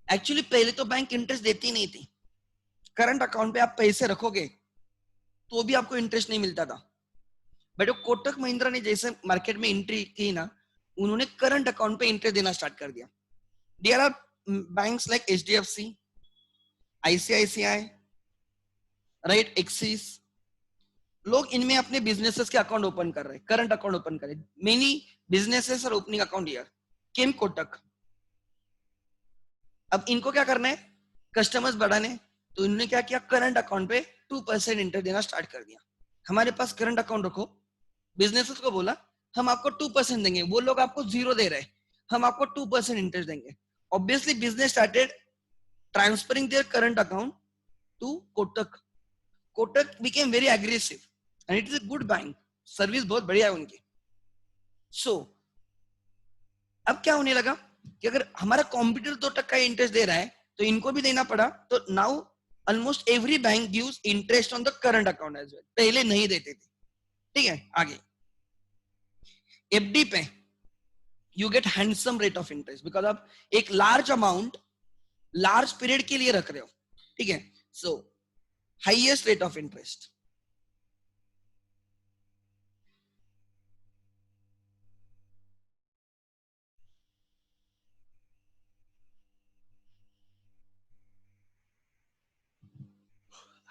एक्चुअली पहले तो बैंक इंटरेस्ट देती नहीं थी, करंट अकाउंट पे आप पैसे रखोगे तो भी आपको इंटरेस्ट नहीं मिलता था, बट कोटक महिंद्रा ने जैसे मार्केट में एंट्री की ना, उन्होंने करंट अकाउंट पे इंटरेस्ट देना स्टार्ट कर दिया। There are banks like HDFC, ICICI, right, Axis, लोग इनमें अपने बिजनेसेस के अकाउंट ओपन कर रहे हैं, करंट अकाउंट ओपन कर रहे हैं। Many businesses are opening account here, केम कोटक। अब इनको क्या करना है? कस्टमर्स बढ़ाने, तो इन्होंने क्या किया, करंट अकाउंट पे 2% इंटरेस्ट देना स्टार्ट कर दिया। हमारे पास करंट अकाउंट रखो, बिजनेसेस को बोला हम आपको 2% देंगे, वो लोग आपको 0 दे रहे, हम आपको 2% इंटरेस्ट देंगे। Obviously business started transferring their current account to Kotak. Kotak became very aggressive and it is a good bank, service बहुत बढ़िया है उनकी। सो अब क्या होने लगा कि अगर हमारा कॉम्पिटिटर 2% इंटरेस्ट दे रहा है तो इनको भी देना पड़ा। तो now almost every bank gives interest on the current account as well, पहले नहीं देते थे। ठीक है, आगे एफडी पे you get handsome rate of interest because आप एक लार्ज अमाउंट लार्ज पीरियड के लिए रख रहे हो। ठीक है, सो highest rate of interest.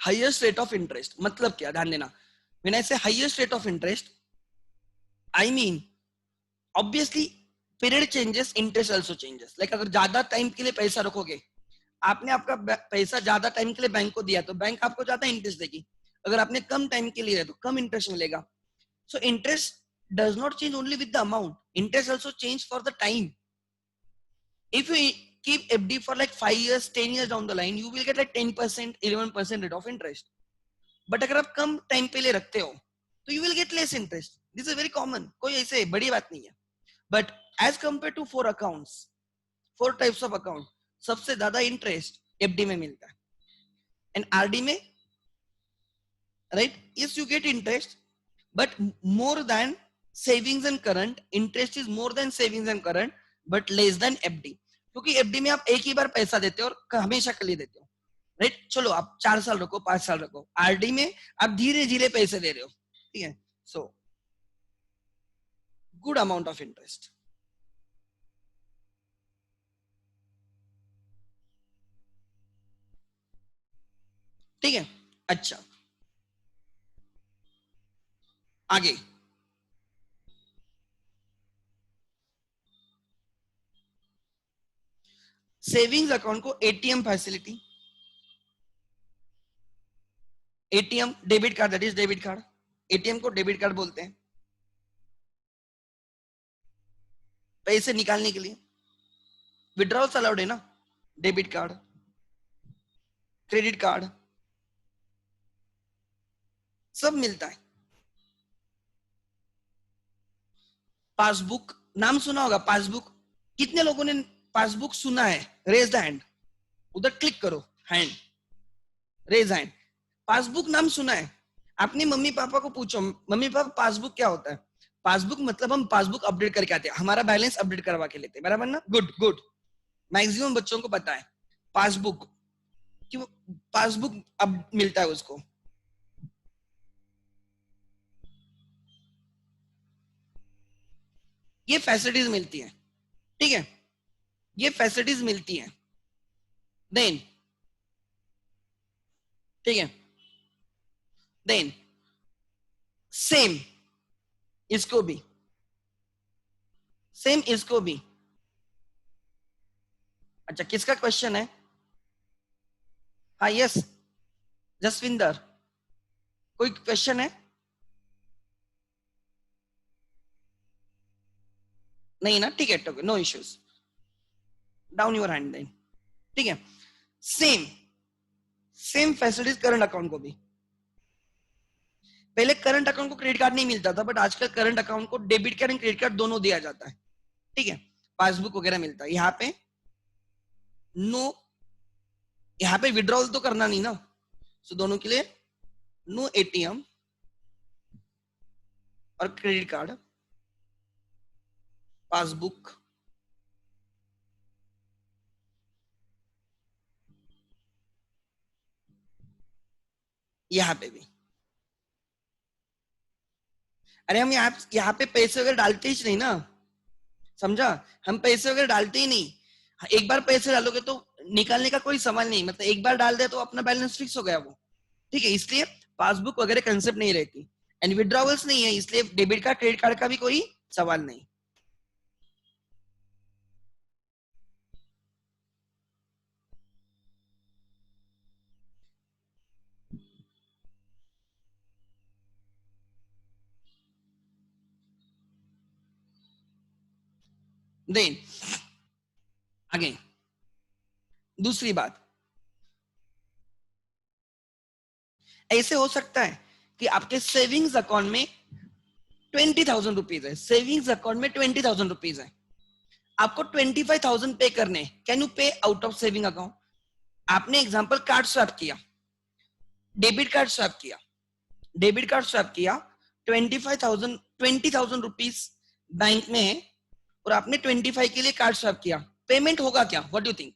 Highest rate of interest मतलब क्या, ध्यान देना, व्हेन आई से highest rate of interest I mean obviously period changes, interest also changes. Like अगर ज्यादा टाइम के लिए पैसा रखोगे, आपने आपका पैसा ज्यादा टाइम के लिए बैंक को दिया तो बैंक आपको ज्यादा इंटरेस्ट देगी। अगर आपने कम टाइम के लिए तो कम इंटरेस्ट मिलेगा। So interest does not change only with the amount, interest also change for the time. If you keep FD for like 5 years, 10 years down the line, you will get like 10%, 11% rate of interest. But अगर आप कम time पे ले रखते हो तो you will get less interest. This is very common. कोई ऐसे बड़ी बात नहीं है. But as compared to 4 accounts, 4 types of account, सबसे ज्यादा इंटरेस्ट FD में मिलता है. And RD में, right? Yes, you get interest, but more than savings and current. Interest is more than savings and current, but less than FD. क्योंकि FD में आप एक ही बार पैसा देते हो और हमेशा के लिए देते हो, राइट? चलो आप 4 साल रखो, 5 साल रखो। आरडी में आप धीरे धीरे पैसे दे रहे हो। ठीक है, so good amount of interest. ठीक है, अच्छा आगे सेविंग्स अकाउंट को ATM facility, ATM debit card, that is debit card, ATM को डेबिट कार्ड बोलते हैं पैसे निकालने के लिए। विड्रॉल्स अलाउड है ना, डेबिट कार्ड, क्रेडिट कार्ड सब मिलता है। पासबुक नाम सुना होगा, पासबुक कितने लोगों ने पासबुक सुना है? रेज द हैंड, उधर क्लिक करो, हैंड रेज हैंड। पासबुक नाम सुना है? अपने मम्मी पापा को पूछो, मम्मी पापा पासबुक क्या होता है? पासबुक मतलब हम पासबुक अपडेट करके आते हैं, हमारा बैलेंस अपडेट करवा के लेते हैं, बराबर ना? गुड गुड, मैक्सिमम बच्चों को पता है पासबुक कि पासबुक अब मिलता है उसको। ये फैसिलिटीज मिलती है, ठीक है, ये फैसिलिटीज मिलती है। देन ठीक है, देन सेम इसको भी, सेम इसको भी। अच्छा किसका क्वेश्चन है? हाँ यस जसविंदर, कोई क्वेश्चन है? नहीं ना, ठीक है, no issues, down your hand then. ठीक है, same same facilities current account को भी। पहले करंट अकाउंट को क्रेडिट कार्ड नहीं मिलता था, बट आजकल करंट अकाउंट को debit card and credit card दोनों दिया जाता है। ठीक है, पासबुक वगैरह मिलता है। यहाँ पे नो, यहाँ पे विड्रॉल तो करना नहीं ना, सो दोनों के लिए नो एटीएम और क्रेडिट कार्ड, पासबुक यहाँ पे भी। अरे हम यहाँ पे पैसे वगैरह डालते ही नहीं ना, समझा? हम पैसे वगैरह डालते ही नहीं। एक बार पैसे डालोगे तो निकालने का कोई सवाल नहीं, मतलब एक बार डाल दे तो अपना बैलेंस फिक्स हो गया वो। ठीक है, इसलिए पासबुक वगैरह कंसेप्ट नहीं रहती, एंड विड्रॉवल्स नहीं है, इसलिए डेबिट कार्ड क्रेडिट कार्ड का भी कोई सवाल नहीं। देन आगे दूसरी बात, ऐसे हो सकता है कि आपके सेविंग्स अकाउंट में 20,000 रुपीज है, सेविंग्स अकाउंट में 20,000 रुपीज है, आपको 25,000 पे करने, कैन यू पे आउट ऑफ सेविंग अकाउंट? आपने एग्जांपल कार्ड स्वैप किया, डेबिट कार्ड स्वैप किया, डेबिट कार्ड स्वैप किया, 20,000 रुपीज बैंक में है और आपने 25 के लिए कार्ड स्वैप किया, पेमेंट होगा क्या? What do you think?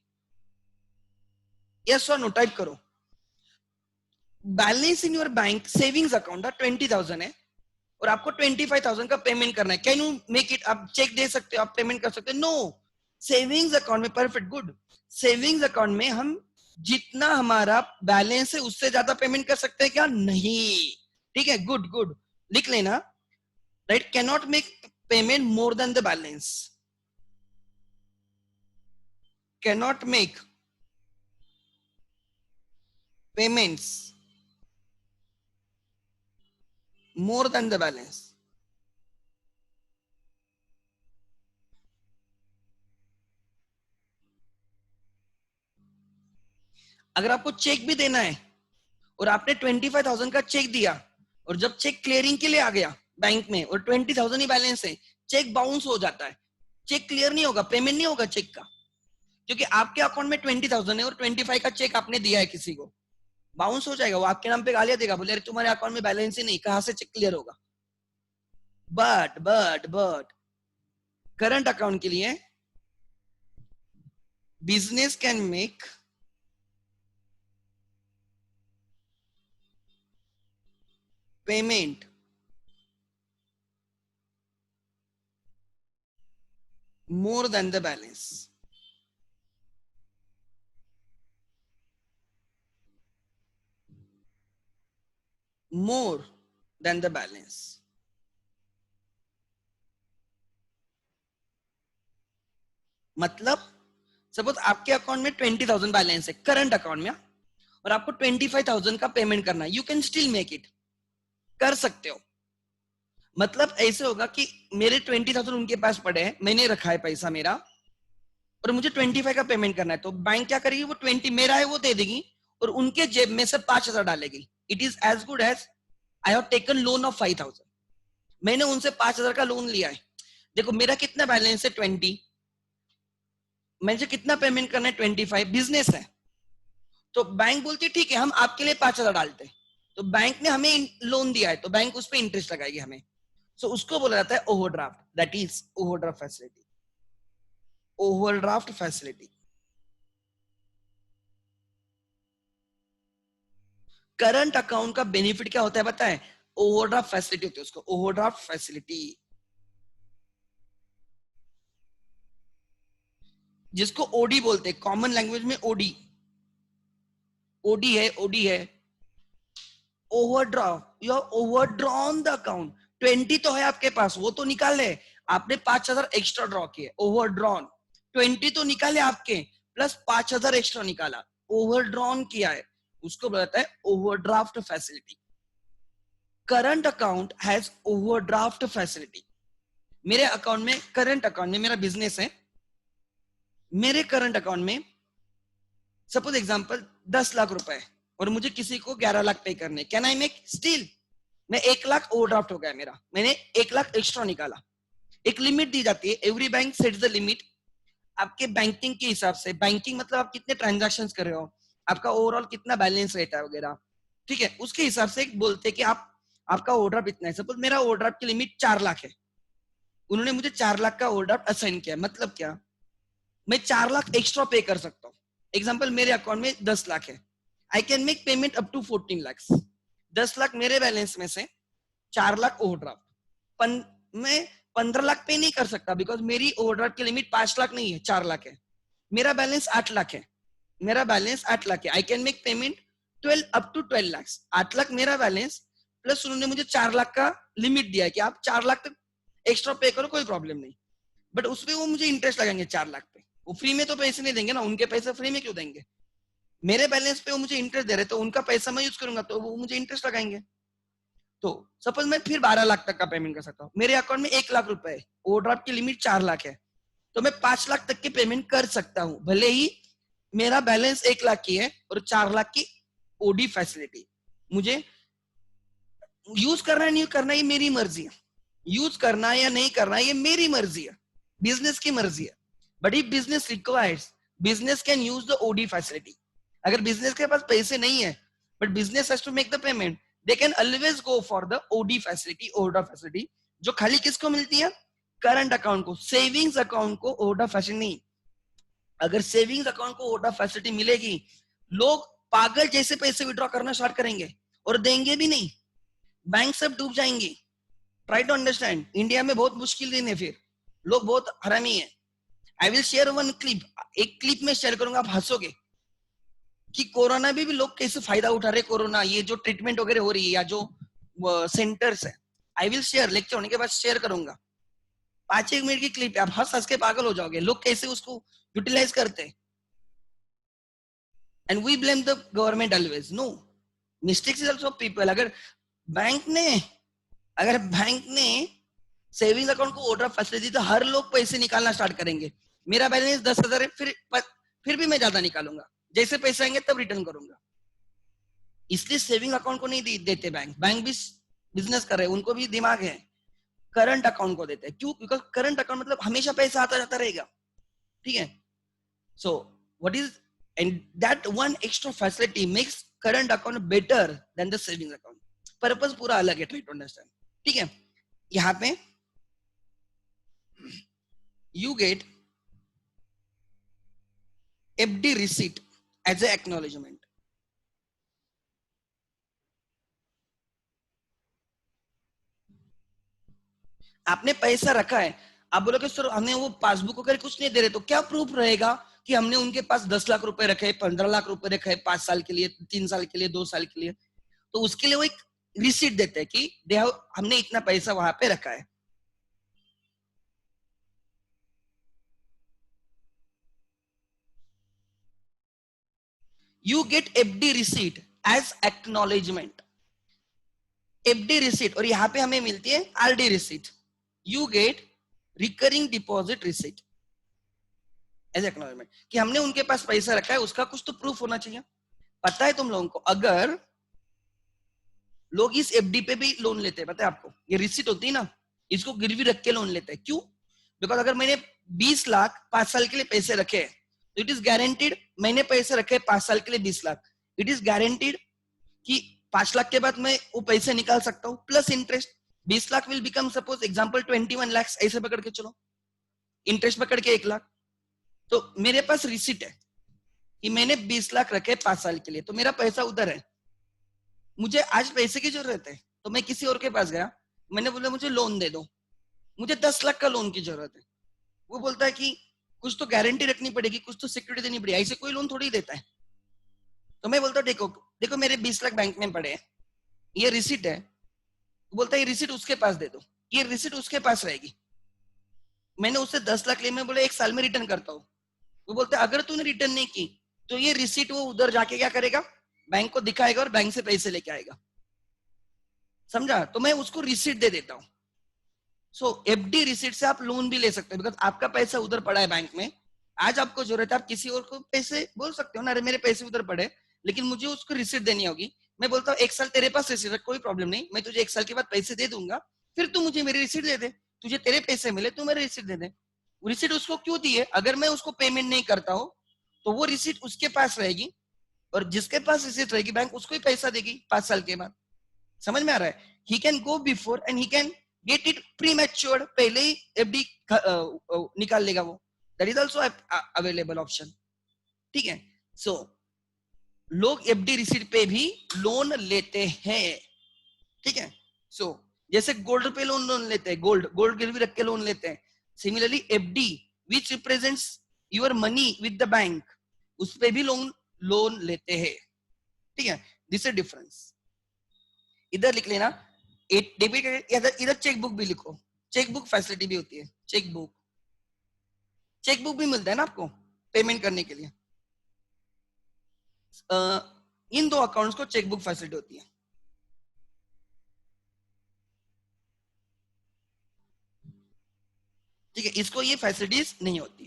Yes और नो टाइप करो। Balance in your bank savings account 20,000 है और आपको 25,000 का पेमेंट करना है, कैन यू मेक इट? आप चेक दे सकते हो, आप पेमेंट कर सकते हो? नो। सेविंग्स अकाउंट में, परफेक्ट, गुड, सेविंग्स अकाउंट में हम जितना हमारा बैलेंस है उससे ज्यादा पेमेंट कर सकते हैं क्या? नहीं। ठीक है, गुड गुड, लिख लेना, right, can not make payment more than the balance, can not make payments more than the balance. अगर आपको चेक भी देना है और आपने 25,000 का चेक दिया और जब चेक क्लियरिंग के लिए आ गया बैंक में और 20,000 ही बैलेंस है, चेक बाउंस हो जाता है, चेक क्लियर नहीं होगा, पेमेंट नहीं होगा चेक का, क्योंकि आपके अकाउंट में 20,000 है और 25 का चेक आपने दिया है किसी को, बाउंस हो जाएगा, वो आपके नाम पे गालियां देगा, बोले तुम्हारे अकाउंट में बैलेंस ही नहीं, कहां से चेक क्लियर होगा? बट करंट अकाउंट के लिए business can make payment more than the balance, more than the balance। मतलब सपोज आपके अकाउंट में 20,000 बैलेंस है करंट अकाउंट में, और आपको 25,000 का पेमेंट करना है, you can still make it, कर सकते हो। मतलब ऐसे होगा कि मेरे 20,000 उनके पास पड़े हैं, मैंने रखा है पैसा मेरा, और मुझे 25 का पेमेंट करना है, तो बैंक क्या करेगी, वो 20 मेरा है वो दे देगी और उनके जेब में से 5,000 डालेगी। It is as good as I have taken loan of 5,000, मैंने उनसे 5,000 का लोन लिया है, देखो मेरा कितना बैलेंस है 20, मुझे कितना पेमेंट करना है 25, बिजनेस है, तो बैंक बोलती है ठीक है हम आपके लिए 5,000 डालते हैं, तो बैंक ने हमें लोन दिया है तो बैंक उस पर इंटरेस्ट लगाएगी हमें, सो उसको बोला जाता है overdraft, that is overdraft facility, overdraft facility. Current account का बेनिफिट क्या होता है बताएं? ओवरड्राफ्ट फैसिलिटी होती है उसको, ओवरड्राफ्ट फैसिलिटी, जिसको ओडी बोलते हैं, कॉमन लैंग्वेज में ओडी, ओडी है overdraft, you overdrawn the account, 20 तो है आपके पास वो तो निकाल ले, आपने 5,000 एक्स्ट्रा ड्रॉ किए, ओवरड्रॉन, 20 तो निकाले आपके, प्लस 5,000 एक्स्ट्रा निकाला, ओवरड्रॉन किया है, उसको बोलता है overdraft facility. Current account has overdraft facility. मेरे अकाउंट में, करंट अकाउंट में, मेरा बिजनेस है, मेरे करंट अकाउंट में सपोज एग्जांपल 10 लाख रुपए है और मुझे किसी को 11 लाख पे करने, कैन आई मेक स्टिल? मैं 1 लाख ओवरड्राफ्ट हो गया मेरा, मैंने 1 लाख एक्स्ट्रा निकाला, एक लिमिट दी जाती है, every bank sets the limit, आपके बैंकिंग के हिसाब से, बैंकिंग मतलब आप कितने ट्रांजैक्शंस कर रहे हो, आपका ओवरऑल कितना बैलेंस रहता है वगैरह, ठीक है, उसके हिसाब से बोलते हैं कि आप, आपका ओवरड्राफ्ट इतना है, सपोज मेरा ओवरड्राफ्ट की लिमिट 4 लाख है, उन्होंने मुझे 4 लाख का ओवरड्राफ्ट असाइन किया, मतलब क्या, मैं 4 लाख एक्स्ट्रा पे कर सकता हूँ, एग्जाम्पल मेरे अकाउंट में 10 लाख है, I can make payment up to 14 lakh, 10 lakh मेरे बैलेंस में से 4 लाख ओवरड्राफ्ट, मैं 15 लाख पे नहीं कर सकता, बिकॉज मेरी ओवरड्राफ्ट की लिमिट 5 लाख नहीं है, 4 लाख है, मेरा बैलेंस 8 लाख है, मेरा बैलेंस 8 लाख है, I can make payment 12 up to 12 lakh, 8 lakh मेरा बैलेंस, प्लस उन्होंने मुझे 4 लाख का लिमिट दिया है कि आप 4 लाख तक एक्स्ट्रा पे करो, कोई प्रॉब्लम नहीं, बट उसमें वो मुझे इंटरेस्ट लगाएंगे 4 लाख पे, वो फ्री में तो पैसे नहीं देंगे ना, उनके पैसे फ्री में क्यों देंगे, मेरे बैलेंस पे वो मुझे इंटरेस्ट दे रहे, तो उनका पैसा मैं यूज करूंगा तो वो मुझे इंटरेस्ट लगाएंगे, तो सपोज मैं फिर 12 लाख तक का पेमेंट कर सकता हूँ, मेरे अकाउंट में 1 लाख रुपए है, ओवरड्राफ्ट की लिमिट 4 लाख है, तो मैं 5 लाख तक की पेमेंट कर सकता हूं, भले ही मेरा बैलेंस 1 लाख की है और 4 लाख की ओडी फैसिलिटी। मुझे यूज करना है नहीं करना ये मेरी मर्जी है, यूज करना है या नहीं करना है ये मेरी मर्जी है, बिजनेस की मर्जी है। But if business requires, business can use the OD facility. अगर बिजनेस के पास पैसे नहीं है but business has to make the payment, they can always go for the OD facility, OD facility, जो खाली किसको मिलती है? करंट अकाउंट को, सेविंग्स अकाउंट को ओडा फैसिलिटी नहीं। अगर सेविंग्स अकाउंट को ओडा फैसिलिटी मिलेगी, लोग पागल जैसे पैसे विड्रॉ करना स्टार्ट करेंगे और देंगे भी नहीं, बैंक सब डूब जाएंगे। ट्राई टू अंडरस्टैंड, इंडिया में बहुत मुश्किल दिन है, फिर लोग बहुत हरामी है। I will share one clip, एक क्लिप में शेयर करूंगा, आप हंसोगे कि कोरोना में भी लोग कैसे फायदा उठा रहे। कोरोना ये जो ट्रीटमेंट वगैरह हो रही है या जो सेंटर्स है, आई विल शेयर, लेक्चर होने के बाद शेयर करूंगा। 5 1 मिनट की क्लिप है, आप हंस हंस के पागल हो जाओगे, लोग कैसे उसको यूटिलाइज करते हैं। And we blame the government always, no, mistakes is also people. अगर बैंक ने सेविंग अकाउंट को ओवरड्राफ्ट फैसिलिटी तो हर लोग पैसे निकालना स्टार्ट करेंगे। मेरा बैलेंस 10,000 है, फिर भी मैं ज्यादा निकालूंगा, जैसे पैसे आएंगे तब रिटर्न करूंगा। इसलिए सेविंग अकाउंट को नहीं देते बैंक, बैंक भी बिजनेस कर रहे हैं, उनको भी दिमाग है, करंट अकाउंट को देते हैं। क्यों? बिकॉज करंट अकाउंट मतलब हमेशा पैसा आता जाता रहेगा, ठीक है। So what is, and that one extra facility makes current account better than the saving account. Purpose पूरा अलग है, ट्राई टू अंडरस्टैंड, ठीक है। यहाँ पे you get FD receipt as a acknowledgement। आपने पैसा रखा है, आप बोलोगे सर हमने वो पासबुक वगैरह कुछ नहीं दे रहे, तो क्या प्रूफ रहेगा कि हमने उनके पास 10 लाख रुपए रखे, 15 लाख रुपए रखे, 5 साल के लिए, 3 साल के लिए, 2 साल के लिए? तो उसके लिए वो एक रिसीट देते हैं कि हमने इतना पैसा वहां पे रखा है। You get FD receipt as acknowledgement, FD receipt, और यहाँ पे हमें मिलती है RD receipt. You get recurring deposit receipt as acknowledgement कि हमने उनके पास पैसा रखा है, उसका कुछ तो प्रूफ होना चाहिए। पता है तुम लोगों को, अगर लोग इस एफडी पे भी लोन लेते हैं, पता है आपको, ये रिसीट होती है ना, इसको गिरवी रख के लोन लेते हैं। क्यों? बिकॉज अगर मैंने 20 लाख 5 साल के लिए पैसे रखे तो इट इज गारंटीड, मैंने पैसे रखे 5 साल के लिए 20 लाख, इट इज गारंटीड कि 5 लाख के बाद मैं वो पैसे निकाल सकता हूँ plus interest. 20 lakh will become suppose example 21 lakh, ऐसे पकड़ के चलो, इंटरेस्ट पकड़ के 1 लाख। तो मेरे पास रिसीट है कि मैंने 20 लाख रखे 5 साल के लिए, तो मेरा पैसा उधर है, मुझे आज पैसे की जरूरत है, तो मैं किसी और के पास गया, मैंने बोला मुझे लोन दे दो, मुझे 10 लाख का लोन की जरूरत है। वो बोलता है कि कुछ तो गारंटी रखनी पड़ेगी, कुछ तो सिक्योरिटी देनी पड़ेगी, ऐसे कोई लोन थोड़ी देता है। तो मैं बोलता हूँ देखो देखो मेरे 20 लाख बैंक में पड़े हैं, ये रिसीट है। बोलता है ये रिसीट उसके पास दे दो, ये रिसीट उसके पास रहेगी। मैंने उससे 10 लाख लिए, मैं बोले 1 साल में रिटर्न करता हूँ। वो बोलते हैं अगर तूने रिटर्न नहीं की तो ये रिसीट वो उधर जाके क्या करेगा, बैंक को दिखाएगा और बैंक से पैसे लेके आएगा। समझा? तो मैं उसको रिसीट दे देता हूँ। सो एफडी रिसीट से आप लोन भी ले सकते हो, बिकॉज आपका पैसा उधर पड़ा है बैंक में, आज आपको जरूरत है, आप किसी और को पैसे बोल सकते हो ना, अरे मेरे पैसे उधर पड़े लेकिन मुझे उसको रिसीट देनी होगी। मैं बोलता हूँ 1 साल तेरे पास रिसीट है, कोई प्रॉब्लम नहीं, मैं तुझे 1 साल के बाद पैसे दे दूंगा, फिर तू मुझे मेरी रिसीट दे दे, तुझे तेरे पैसे मिले तू मेरे रिसीट दे दे। रिसीट उसको क्यों दी है? अगर मैं उसको पेमेंट नहीं करता हूँ तो वो रिसीट उसके पास रहेगी, और जिसके पास रिसीट रहेगी बैंक उसको ही पैसा देगी 5 साल के बाद। समझ में आ रहा है? He can go before and he can get it pre matured, पहले ही एफडी निकाल लेगा वो, that is also available option, ठीक है। सो लोग एफडी रिसीट पे भी लोन लेते हैं, ठीक है। सो जैसे गोल्ड पे लोन लेते हैं, गोल्ड गिरवी रख के लोन लेते हैं, similarly FD which represents your money with the bank, उस पे भी लोन लेते हैं, ठीक है। This is difference. इधर लिख लेना डेबिट, इधर चेकबुक भी लिखो, चेकबुक फैसिलिटी भी होती है, चेकबुक भी मिलता है ना आपको पेमेंट करने के लिए। इन दो अकाउंट्स को चेकबुक फैसिलिटी होती है। ठीक है, इसको ये फैसिलिटीज नहीं होती।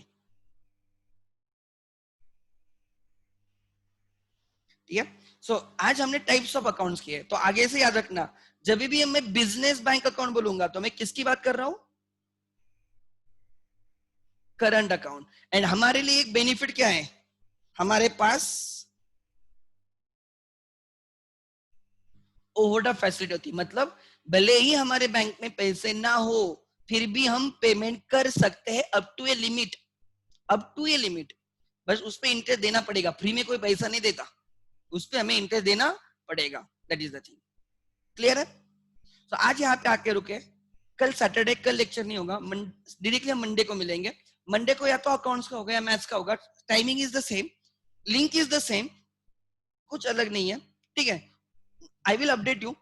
ठीक है, सो आज हमने टाइप्स ऑफ अकाउंट्स किए, तो आगे से याद रखना, जब भी मैं बिजनेस बैंक अकाउंट बोलूंगा तो मैं किसकी बात कर रहा हूं? Current account. एंड हमारे लिए एक बेनिफिट क्या है, हमारे पास ओवरड्राफ्ट फैसिलिटी होती, मतलब भले ही हमारे बैंक में पैसे ना हो फिर भी हम पेमेंट कर सकते हैं up to a limit, up to a limit. बस उस पे इंटरेस्ट देना पड़ेगा, फ्री में कोई पैसा नहीं देता, उस पे हमें इंटरेस्ट देना पड़ेगा, that is the thing. Clear है? तो आज यहाँ पे आके रुके, कल सैटरडे, कल लेक्चर नहीं होगा, डायरेक्टली हम मंडे को मिलेंगे। मंडे को या तो अकाउंट्स का होगा या मैथ्स का होगा, timing is the same, link is the same, कुछ अलग नहीं है। ठीक है, आई विल अपडेट यू,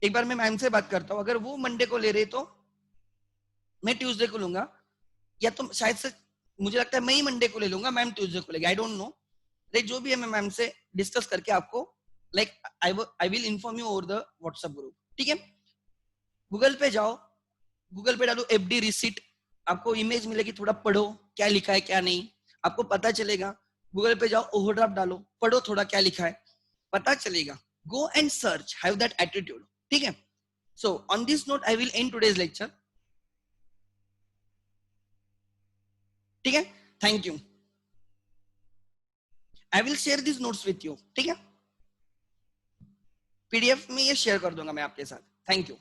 एक बार मैं मैम से बात करता हूँ, अगर वो मंडे को ले रहे तो मैं ट्यूसडे को लूंगा, या तो शायद से मुझे लगता है मैं ही मंडे को ले लूंगा, मैम ट्यूसडे को लेगी, आई डोंट नो। लाइक जो भी है मैं मैम से डिस्कस करके आपको like I will inform you over the WhatsApp group. ठीक है, गूगल पे जाओ, गूगल पे डालो एफडी रिसीट, आपको इमेज मिलेगी, थोड़ा पढ़ो क्या लिखा है क्या नहीं, आपको पता चलेगा। गूगल पे जाओ, ओवरड्राफ्ट डालो, पढ़ो थोड़ा क्या लिखा है, पता चलेगा। Go and search, have that attitude. ठीक है, so on this note I will and today's lecture. ठीक है, thank you, I will share this notes with you. ठीक है, पीडीएफ में ये शेयर कर दूंगा मैं आपके साथ। Thank you.